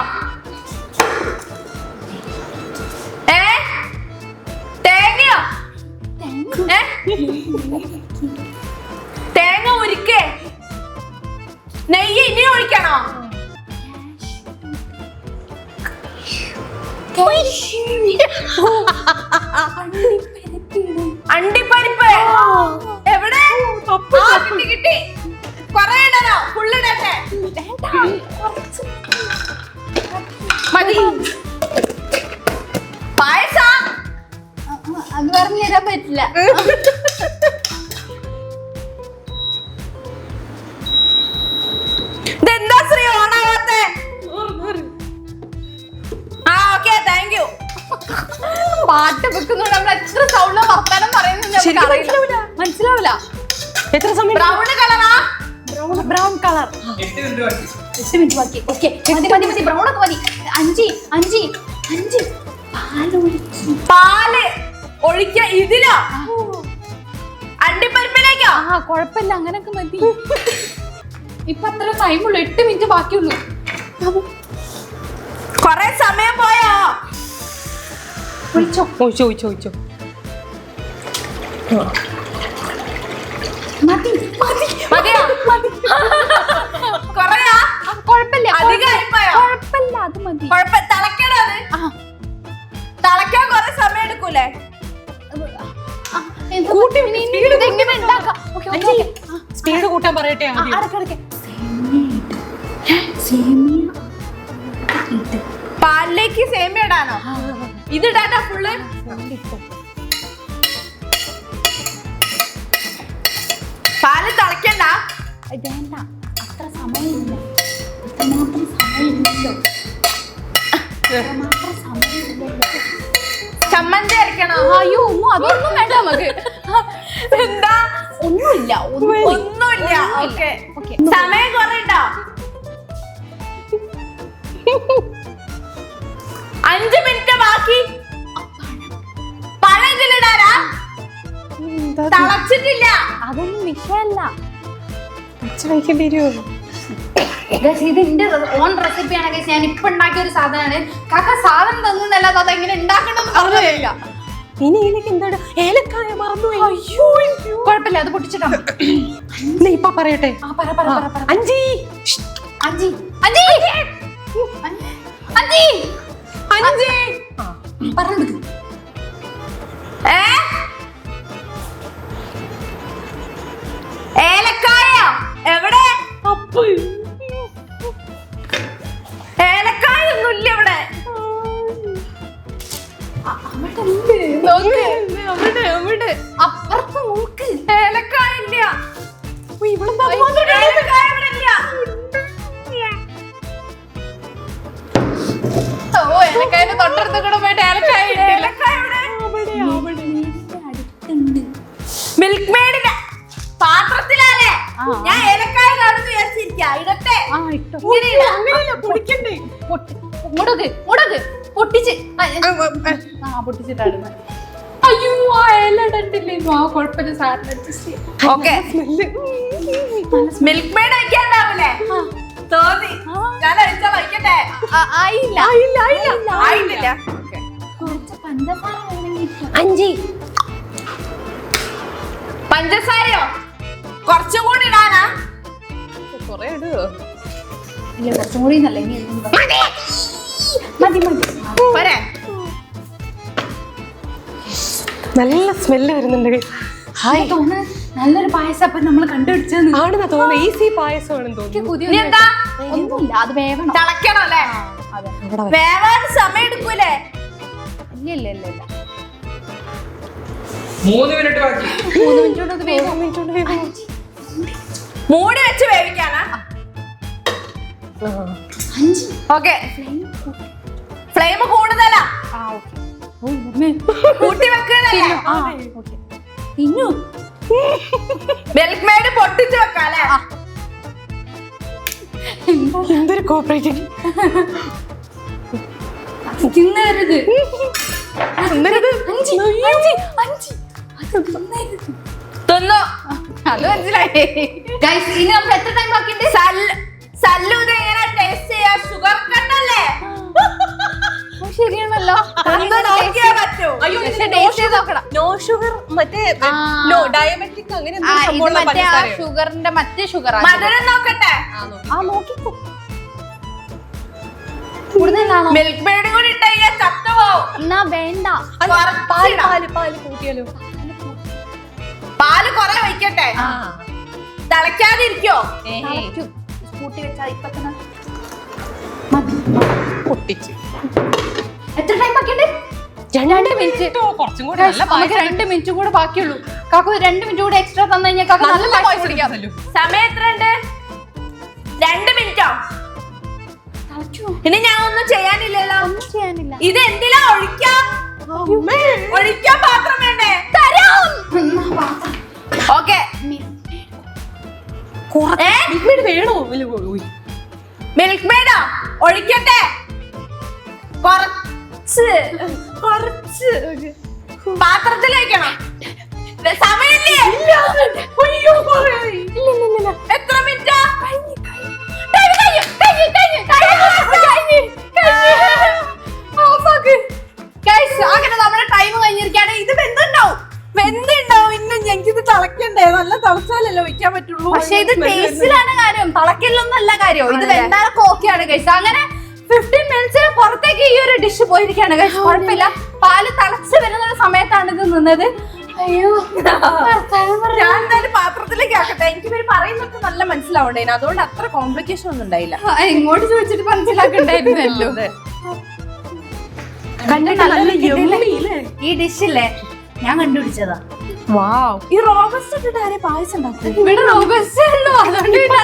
തേങ്ങയോ? തേങ്ങ ഉരുക്കേ? നെയ്യ് ഇനി ഒഴിക്കണോ? അണ്ടിപ്പരിപ്പ് എവിടെ? കിട്ടി കിട്ടി. കൊറേ ഇടണോ? ഫുള്ളിടട്ടെ? മതി. പായസം അത് പറഞ്ഞു തരാൻ പറ്റില്ല. ഇതെന്താ ശ്രീ ഓണാവാത്തെ? Okay thank you. പാട്ട് വെക്കുന്നോണ്ട് നമ്മൾ എത്ര സൗണ്ട് വർത്താനം പറയുന്നത് മനസ്സിലാവില്ല. എത്ര സമയം? ബ്രൗൺ കളറാ? Brown colour. 8 മിനിറ്റ് ബാക്കി. 8 മിനിറ്റ് ബാക്കി. ഓക്കെ മതി ബ്രൗൺ ഒക്കെ മതി. 5 പാല് ഒഴിക്ക. ഇതിലോ? അണ്ടിപ്പരിപ്പിലേക്കോ? കൊഴപ്പില്ല, അങ്ങനൊക്കെ മതി. ഇപ്പൊ അത്ര ടൈമുള്ളൂ, 8 മിനിറ്റ് ബാക്കിയുള്ളൂ. കൊറേ സമയം പോയോ? ഒഴിച്ചോ. മതിയോ? കൊറയാ? കൊഴപ്പില്ല, അധികം അരിപ്പായോ? കൊഴപ്പില്ല, അത് മതി. തിളക്കണോ? അത് തിളക്കാൻ കൊറേ സമയം എടുക്കൂലേ? സ്പീഡ് കൂട്ടാൻ പറയട്ടെ. പാലിലേക്ക് സേമിയ ഇടാനോ? ഇതിടാനാ ഫുള്ള്? പാല് തിളക്കണ്ട. വേണ്ട, അത്ര സമയമില്ല. ചമ്മന്തി അരക്കണോ? അയ്യോ അതൊന്നും വേണ്ട നമുക്ക്. എന്താ? ഒന്നുമില്ല. ഒന്നുമില്ല. ഓക്കെ സമയം കുറയണ്ടോ? 5 മിനിറ്റ് ബാക്കി. പഴം ഇതിലിടാനാ? തിളച്ചിട്ടില്ല. അതൊന്നും വിഷയമല്ല. കഴിക്കേണ്ടി വരുമോ? ഇത് എന്റെ ഓൺ റെസിപ്പിയാണ്. ഞാൻ ഇപ്പൊ ഉണ്ടാക്കിയ ഒരു സാധനമാണ്. കാക്ക സാധനം തന്നല്ലാതെ അത് എങ്ങനെ ഉണ്ടാക്കണമെന്ന് പറഞ്ഞില്ല. ഇനി ഇതിലേക്ക് എന്താണ്? ഏലക്കായ മറന്നുപോയി. അയ്യോ കുഴപ്പമില്ല, അത് പൊട്ടിച്ചിട്ടാ. ഇപ്പൊ പറയട്ടെ. അഞ്ചി പറഞ്ഞു. ഏലക്കായ എവിടെ? ഏലക്കായ ഒന്നുമില്ല ഇവിടെ. അപ്പുറത്ത് നോക്ക്. ഏലക്കായ ഇല്ല. ഏലക്കായ ഇവിടെ ഇല്ല. ഏലക്കായന്റെ തൊട്ടടുത്ത് കൂടെ പോയിട്ട് ഏലക്കായ ഏലക്കായ ഇവിടെ. മിൽക്ക് മേഡില്ല പാത്രത്തിലാലേ. ഞാൻ ഏലക്കായ കാണുന്നു വിചാരിച്ചിരിക്കാ. ഇടട്ടെ? പൊടിക്കണ്ടേ? പൊട്ടിച്ച് പൊട്ടിച്ചിട്ടാണ്. അയ്യോ ആ ഇല ഇടണ്ടില്ലേ? കുഴപ്പമില്ല, സാറിന് അഡ്ജസ്റ്റ് ചെയ്യാം. ഓക്കെ മിൽക്ക് മേഡ് വയ്ക്കാണ്ടാവില്ലേ? തോന്നി. ഞാൻ അടിച്ചാ വയ്ക്കട്ടെ? ആയില്ല. ആയിട്ടില്ല. കുറച്ച് പഞ്ചസാര വേണമെങ്കിൽ. 5 പഞ്ചസാരയോ? കുറച്ചും കൂടി ഇടാനാ? കൊറേ ഇടുവോ? ഇല്ല, കുറച്ചും കൂടി നല്ല. മതി പോരെ? നല്ല സ്മെല്ല് വരുന്നുണ്ട്. തോന്നുന്നു നല്ലൊരു പായസം അപ്പൊ നമ്മൾ കണ്ടുപിടിച്ചത് ആണെന്നാ തോന്നുന്നു. ഈസി പായസമാണെന്ന് തോന്നുന്നു. ഇനി എന്താ? ഒന്നുമില്ല, അത് വേവണം. തിളക്കണം അല്ലേ? വേവാൻ സമയം എടുക്കൂലേ? ഇല്ല 3 മിനിറ്റ് ബാക്കി. 3 മിനിറ്റ് കൊണ്ട് അത് വേവും. മൂടി വെച്ച് വേവിക്കാനാ? ഓക്കെ ഫ്ലെയിം കൂടുതലാ. കൂട്ടി വെക്കുന്നല്ലേ? ഇന്നു മിൽക്ക് മേഡ് പൊട്ടിച്ച് വെക്കാല്ലേ? എന്തൊരു കോപ്പറേറ്റിംഗ്. തിന്നരുത്. തിന്നു. അത് മനസ്സിലായി. Guys, ഇനി നമുക്ക് എത്ര ടൈം ബാക്കിയുണ്ട്? സല്ലു ഇത് എങ്ങനെ ടേസ്റ്റ് ചെയ്യാ? ഷുഗർ കട്ടല്ലേ? ശരിയാണല്ലോ. നോക്കിയാ പറ്റൂ. അയ്യോ പക്ഷെ ടേസ്റ്റ് ചെയ്ത് നോക്കണം. നോ ഷുഗർ മറ്റേ നോ ഡയബറ്റിക് അങ്ങനെ എന്തോ ഇത് സംഭവമുള്ള മറ്റേ ആ പഞ്ചസാരയോ? ഷുഗറിന്റെ മറ്റേ ഷുഗർ മധുരം നോക്കട്ടെ. നോക്കിക്കോ. കൂടുതലാണോ? മിൽക്ക് മെയ്ഡ് കൂടി ഇട്ട് കഴിഞ്ഞാൽ ചത്തുപോകും. എന്നാ വേണ്ട. അല്ല, പാല് കൂട്ടിയാലോ? പാല് കൊറേ വയ്ക്കട്ടെ. തിളയ്ക്കാതിരിക്കോ? കൂട്ടി വെച്ചാ ഇപ്പൊ തന്നെ പൊട്ടിച്ച് എത്ര ടൈം ബാക്കിയുണ്ട്? 2 മിനിറ്റ്. കുറച്ചും കൂടി Guys, നല്ല നമുക്ക് 2 മിനിറ്റ് കൂടെ ബാക്കിയുള്ളൂ. കാക്കു 2 മിനിറ്റ് കൂടെ എക്സ്ട്രാ തന്നു കഴിഞ്ഞാൽ കാക്കു നല്ല പായസം കുടിക്കാം. സമയം എത്ര ഉണ്ട്? 2 മിനിറ്റോ? ഇനി ഞാൻ ഒന്നും ചെയ്യാനില്ലല്ലോ. ഒന്നും ചെയ്യാനില്ല. ഇത് എന്തിനാ ഒഴിക്കാം? ഒഴിക്കാൻ പാത്രം വേണ്ടേ? ഓക്കെ. വേണോ? മിൽക്ക് മെയ്ഡോ? ഒഴിക്കട്ടെ. കുറച്ച് പാത്രത്തിൽ വെക്കണം. സമയമില്ലേ? എത്ര മിനിറ്റാ? അങ്ങനെ നമ്മുടെ ടൈം കഴിഞ്ഞിരിക്കുകയാണ്. ഇത് വെന്തുണ്ടാവും. ഇന്നും ഞങ്ങൾക്കിത് തിളക്കണ്ടേ? നല്ല തിളച്ചാലല്ലോ വെക്കാൻ പറ്റുള്ളൂ. പക്ഷെ ഇത് ടേസ്റ്റിലാണ് കാര്യം, തിളക്കില്ലൊന്നല്ല കാര്യം. ഇത് വെന്താലൊക്കെ ഓക്കെയാണ് കഴിച്ചത്. അങ്ങനെ 15 മിനിറ്റ്സിന് പുറത്തേക്ക് ഈ ഒരു ഡിഷ് പോയിരിക്കുകയാണ് കഴിച്ചു. കുഴപ്പമില്ല. പാല് തിളച്ച് വരുന്ന ഒരു സമയത്താണ് ഇത് നിന്നത്. അയ്യോ, ഞാൻ എന്തായാലും പാത്രത്തിലേക്ക് ആക്കട്ടെ. എനിക്ക് ഇവര് പറയുന്നൊക്കെ നല്ല മനസ്സിലാവണ്ടേ, അതുകൊണ്ട് അത്ര കോംപ്ലിക്കേഷൻ ഒന്നും ഉണ്ടായില്ല. ഇങ്ങോട്ട് ചോദിച്ചിട്ട് മനസ്സിലാക്കണ്ടായിരുന്നല്ലോ. ഈ ഡിഷില്ലേ ഞാൻ കണ്ടുപിടിച്ചതാ. ഈ റോബസ്റ്റ് ഇട്ടിട്ട് ആരെ പായസം ഉണ്ടാക്കും? ഇവിടെ റോബസ്റ്റ് ഉള്ളൂ, അതുകൊണ്ട് പിന്നെ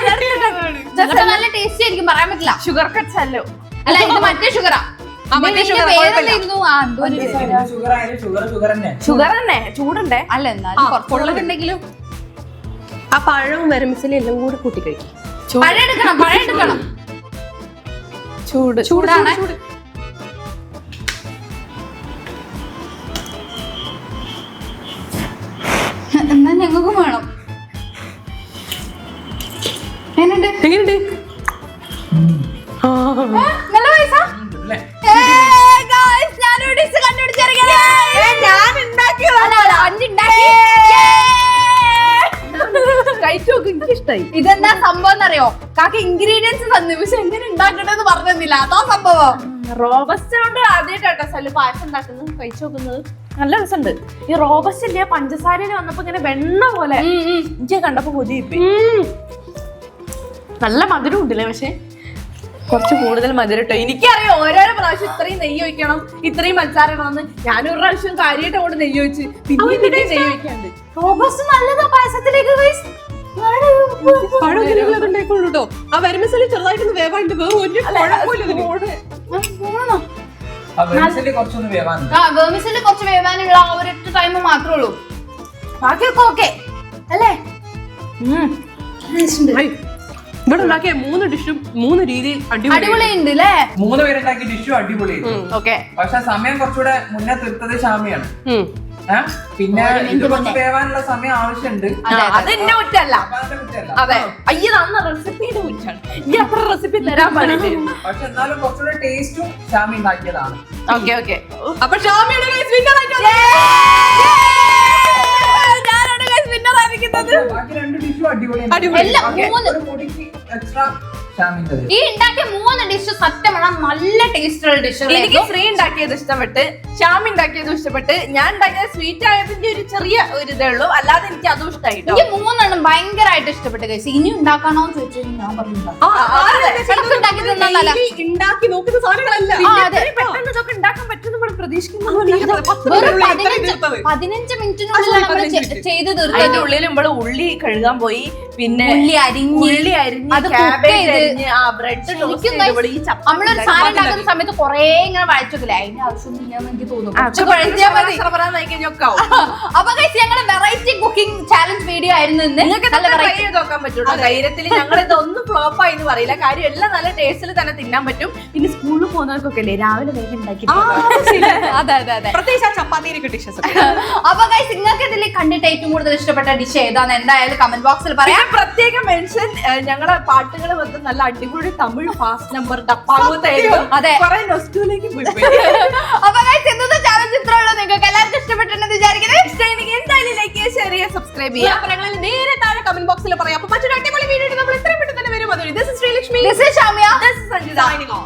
അതാണ് നല്ല ടേസ്റ്റി ആയിരിക്കും, പറയാൻ പറ്റില്ല. ഷുഗർ കട്ട്സ് അല്ലോ. അല്ല, ഇത് മറ്റേ ഷുഗറാ. ഷുഗർ തന്നെ, ചൂടുണ്ടേ. അല്ല, എന്നാലും കുറച്ചുള്ളതുണ്ടെങ്കിലും ആ പഴവും വരമിച്ചിലും എല്ലാം കൂടി കൂട്ടി കഴിക്കും. പഴം എടുക്കണം. ചൂടാണ്. എന്നാ ഞങ്ങൾക്കും വേണം. എങ്ങനെയുണ്ട്? നല്ല പൈസ. ഞാനൊരു ഡിഷ് കണ്ടുപിടിച്ചിരിക്കുന്നു. എനിക്കിഷ്ടായി. ഇതെന്താ സംഭവം എന്നറിയോ? കാക്ക ഇൻഗ്രീഡിയൻസ് തന്നു, പക്ഷെ എങ്ങനെ ഉണ്ടാക്കണ്ടെന്ന് പറഞ്ഞില്ല. അതാ സംഭവം. റോബസ്റ്റ് കൊണ്ട് ആദ്യമായിട്ടാട്ടോ സല്ലു പായസം ഉണ്ടാക്കുന്നത്, കഴിച്ചു നോക്കുന്നത്. നല്ല രസമുണ്ട്. ഈ റോബസ്റ്റ് ഇല്ലേ പഞ്ചസാരയിൽ വന്നപ്പോ ഇങ്ങനെ വെണ്ണ പോലെ എനിക്ക് കണ്ടപ്പോ കൊതിയിപ്പോയി. നല്ല മധുരം ഉണ്ടല്ലേ, പക്ഷെ കുറച്ച് കൂടുതൽ മധുരം ഇട്ടോ. എനിക്കറിയാം ഓരോരോ പ്രാവശ്യം ഇത്രയും നെയ്യ് ഒഴിക്കണം, ഇത്രയും പഞ്ചസാര ഇടണമെന്ന്. ഞാനൊരു പ്രാവശ്യം കാര്യമായിട്ട് അങ്ങോട്ട് നെയ്യ് ഒഴിച്ച് പിന്നെ നെയ്യ് ഒഴിക്കാണ്ട്. റോബസ്റ്റ് നല്ലതാ പായസത്തിലേക്ക്. പഴം ഉണ്ടായിക്കോളൂ. ആ വരമിച്ചിൽ ചെറുതായിട്ടൊന്ന് വേവാണ്ട് വേറെ ഒരു കുറച്ചൊന്ന് വേവാനുണ്ട്. വേമിസിൽ കുറച്ച് വേവാനുള്ള ആ ഒരൊറ്റ ടൈം മാത്രമേ ഉള്ളൂ. ബാക്കിയൊക്കെ ഓക്കെ അല്ലേ? ഇവിടെ ഉണ്ടാക്കിയ 3 ഡിഷും 3 രീതിയിൽ അടിപൊളിയുണ്ട് അല്ലേ? 3 പേരുണ്ടാക്കിയ ഡിഷും അടിപൊളിയായിരുന്നു. ഓക്കെ. പക്ഷെ സമയം കുറച്ചുകൂടെ മുന്നേ തീർത്തത് ഷാമിയാണ്. പിന്നെ ഇത് കുറച്ച് വേവാനുള്ള സമയം ആവശ്യമുണ്ട്. അത് എന്നെ കുറ്റല്ല. അതെ, അയ്യ അന്ന് റെസിപ്പിയുടെ കുറ്റാണ്. ഈ അത്ര റെസിപ്പി തരാൻ പാടില്ലേ. പക്ഷെ എന്നാലും കുറച്ചുകൂടെ ടേസ്റ്റും ഷാമി ഉണ്ടാക്കിയതാണ്. Okay okay. അപ്പൊ ഷാമിയുടെ ബാക്കി 2 ഡിഷും അടിപൊളിയാണ്. എല്ലാം പൊടിക്ക് എക്സ്ട്രാ ഷാമിൻ്റെത്. ഈ ഉണ്ടാക്കിയ 3 ഡിഷ് സത്യം പറഞ്ഞാൽ നല്ല ടേസ്റ്റുള്ള ഡിഷ്. എനിക്ക് ഫ്രീ ഉണ്ടാക്കിയത് ഇഷ്ടപ്പെട്ട്, ഷാമി ഉണ്ടാക്കിയതും ഇഷ്ടപ്പെട്ട്, ഞാൻ ഉണ്ടാക്കിയത് സ്വീറ്റ് ആയതിന്റെ ഒരു ചെറിയ ഒരു ഇതേ ഉള്ളൂ. അല്ലാതെ എനിക്ക് അതും ഇഷ്ടമായി. എനിക്ക് 3 ഭയങ്കരമായിട്ട് ഇഷ്ടപ്പെട്ടു കഴിച്ചു. ഇനി ഉണ്ടാക്കണോ എന്ന് ചോദിച്ചാൽ ഞാൻ പറഞ്ഞു ഉണ്ടാക്കി നോക്കുന്ന സാധനങ്ങളല്ല. പെട്ടെന്ന് ഇതൊക്കെ ഉണ്ടാക്കാൻ പറ്റുന്ന പ്രതീക്ഷിക്കുന്ന പോലെ വെറും 15 മിനിറ്റിനുള്ളിൽ നമ്മൾ ചെയ്ത് അതിന്റെ തീർത്തത്. ഉള്ളിൽ നമ്മള് ഉള്ളി കഴുകാൻ പോയി, പിന്നെ ഉള്ളി അരിഞ്ഞ് അത് cook cabbage ചെയ്ത്. അരിഞ്ഞ്, ബ്രെഡ് ശരിക്കും നമ്മളൊരു സാധനം ഉണ്ടാക്കുന്ന സമയത്ത് കൊറേ ഇങ്ങനെ വഴച്ചതില്ല, അതിന്റെ ആവശ്യമൊന്നും ഇല്ലാന്ന് എനിക്ക് തോന്നുന്നു. കുറച്ച് വഴറ്റിയാൽ മതി. അപ്പൊ guys, ഞങ്ങള് വെറൈറ്റി കുക്കിംഗ് ചാലഞ്ച് വീഡിയോ ആയിരുന്നു ഇന്ന്. നല്ല variety. നോക്കാൻ പറ്റുള്ളൂ ധൈര്യത്തിൽ. ഞങ്ങൾ ഇതൊന്നും ഫ്ലോപ്പ് ആയി എന്ന് പറയില്ല, കാര്യം എല്ലാം നല്ല ടേസ്റ്റിൽ തന്നെ തിന്നാൻ പറ്റും. പിന്നെ സ്കൂളിൽ പോകുന്നവർക്കൊക്കെ അല്ലേ രാവിലെ വേഗം ഉണ്ടാക്കി. അതെ അതെ അതെ. പ്രത്യേകിച്ച് ആ ചപ്പാത്തിയിലൊക്കെ ഡിഷസ്. അപ്പൊ ഗൈസ്, നിങ്ങൾക്ക് ഇതിൽ കണ്ടിട്ട് ഏറ്റവും കൂടുതൽ ഇഷ്ടപ്പെട്ട ഡിഷ് ഏതാന്ന് എന്തായാലും കമന്റ് ബോക്സിൽ പറയാം. പ്രത്യേക മെൻഷൻ ഞങ്ങളെ പാട്ടുകൾ വന്ന് നല്ല അടിപൊളി തമിഴ് ഫാസ്റ്റ് നമ്പർ ഡപ്പാങ്ങോത്തായിരുന്നു. അതെ. കുറെ നൊസ്റ്റൂലേക്ക് പോയി. അപ്പൊ ഗൈസ്, ഇന്നത്തെ ചാലഞ്ച് ഇത്രേ ഉള്ളൂ. നിങ്ങൾക്ക് എല്ലാവർക്കും ഇഷ്ടപ്പെട്ടെന്ന് വിചാരിക്കുന്നത്. ഇഷ്ടമാണെങ്കിൽ എന്തായാലും ലൈക്ക് ചെയ്യുക, ഷെയർ ചെയ്യുക, സബ്സ്ക്രൈബ് ചെയ്യുക. അഭിപ്രായങ്ങൾ നേരെ താഴെ കമന്റ് ബോക്സിൽ പറയാം. അപ്പൊ മറ്റൊരു അടിപൊളി വീഡിയോ നമ്മൾ എത്രയും പെട്ടെന്ന് തന്നെ വരും. അതൊരു this is Sreelakshmi, This is Shamya. This is Sanjita. signing off.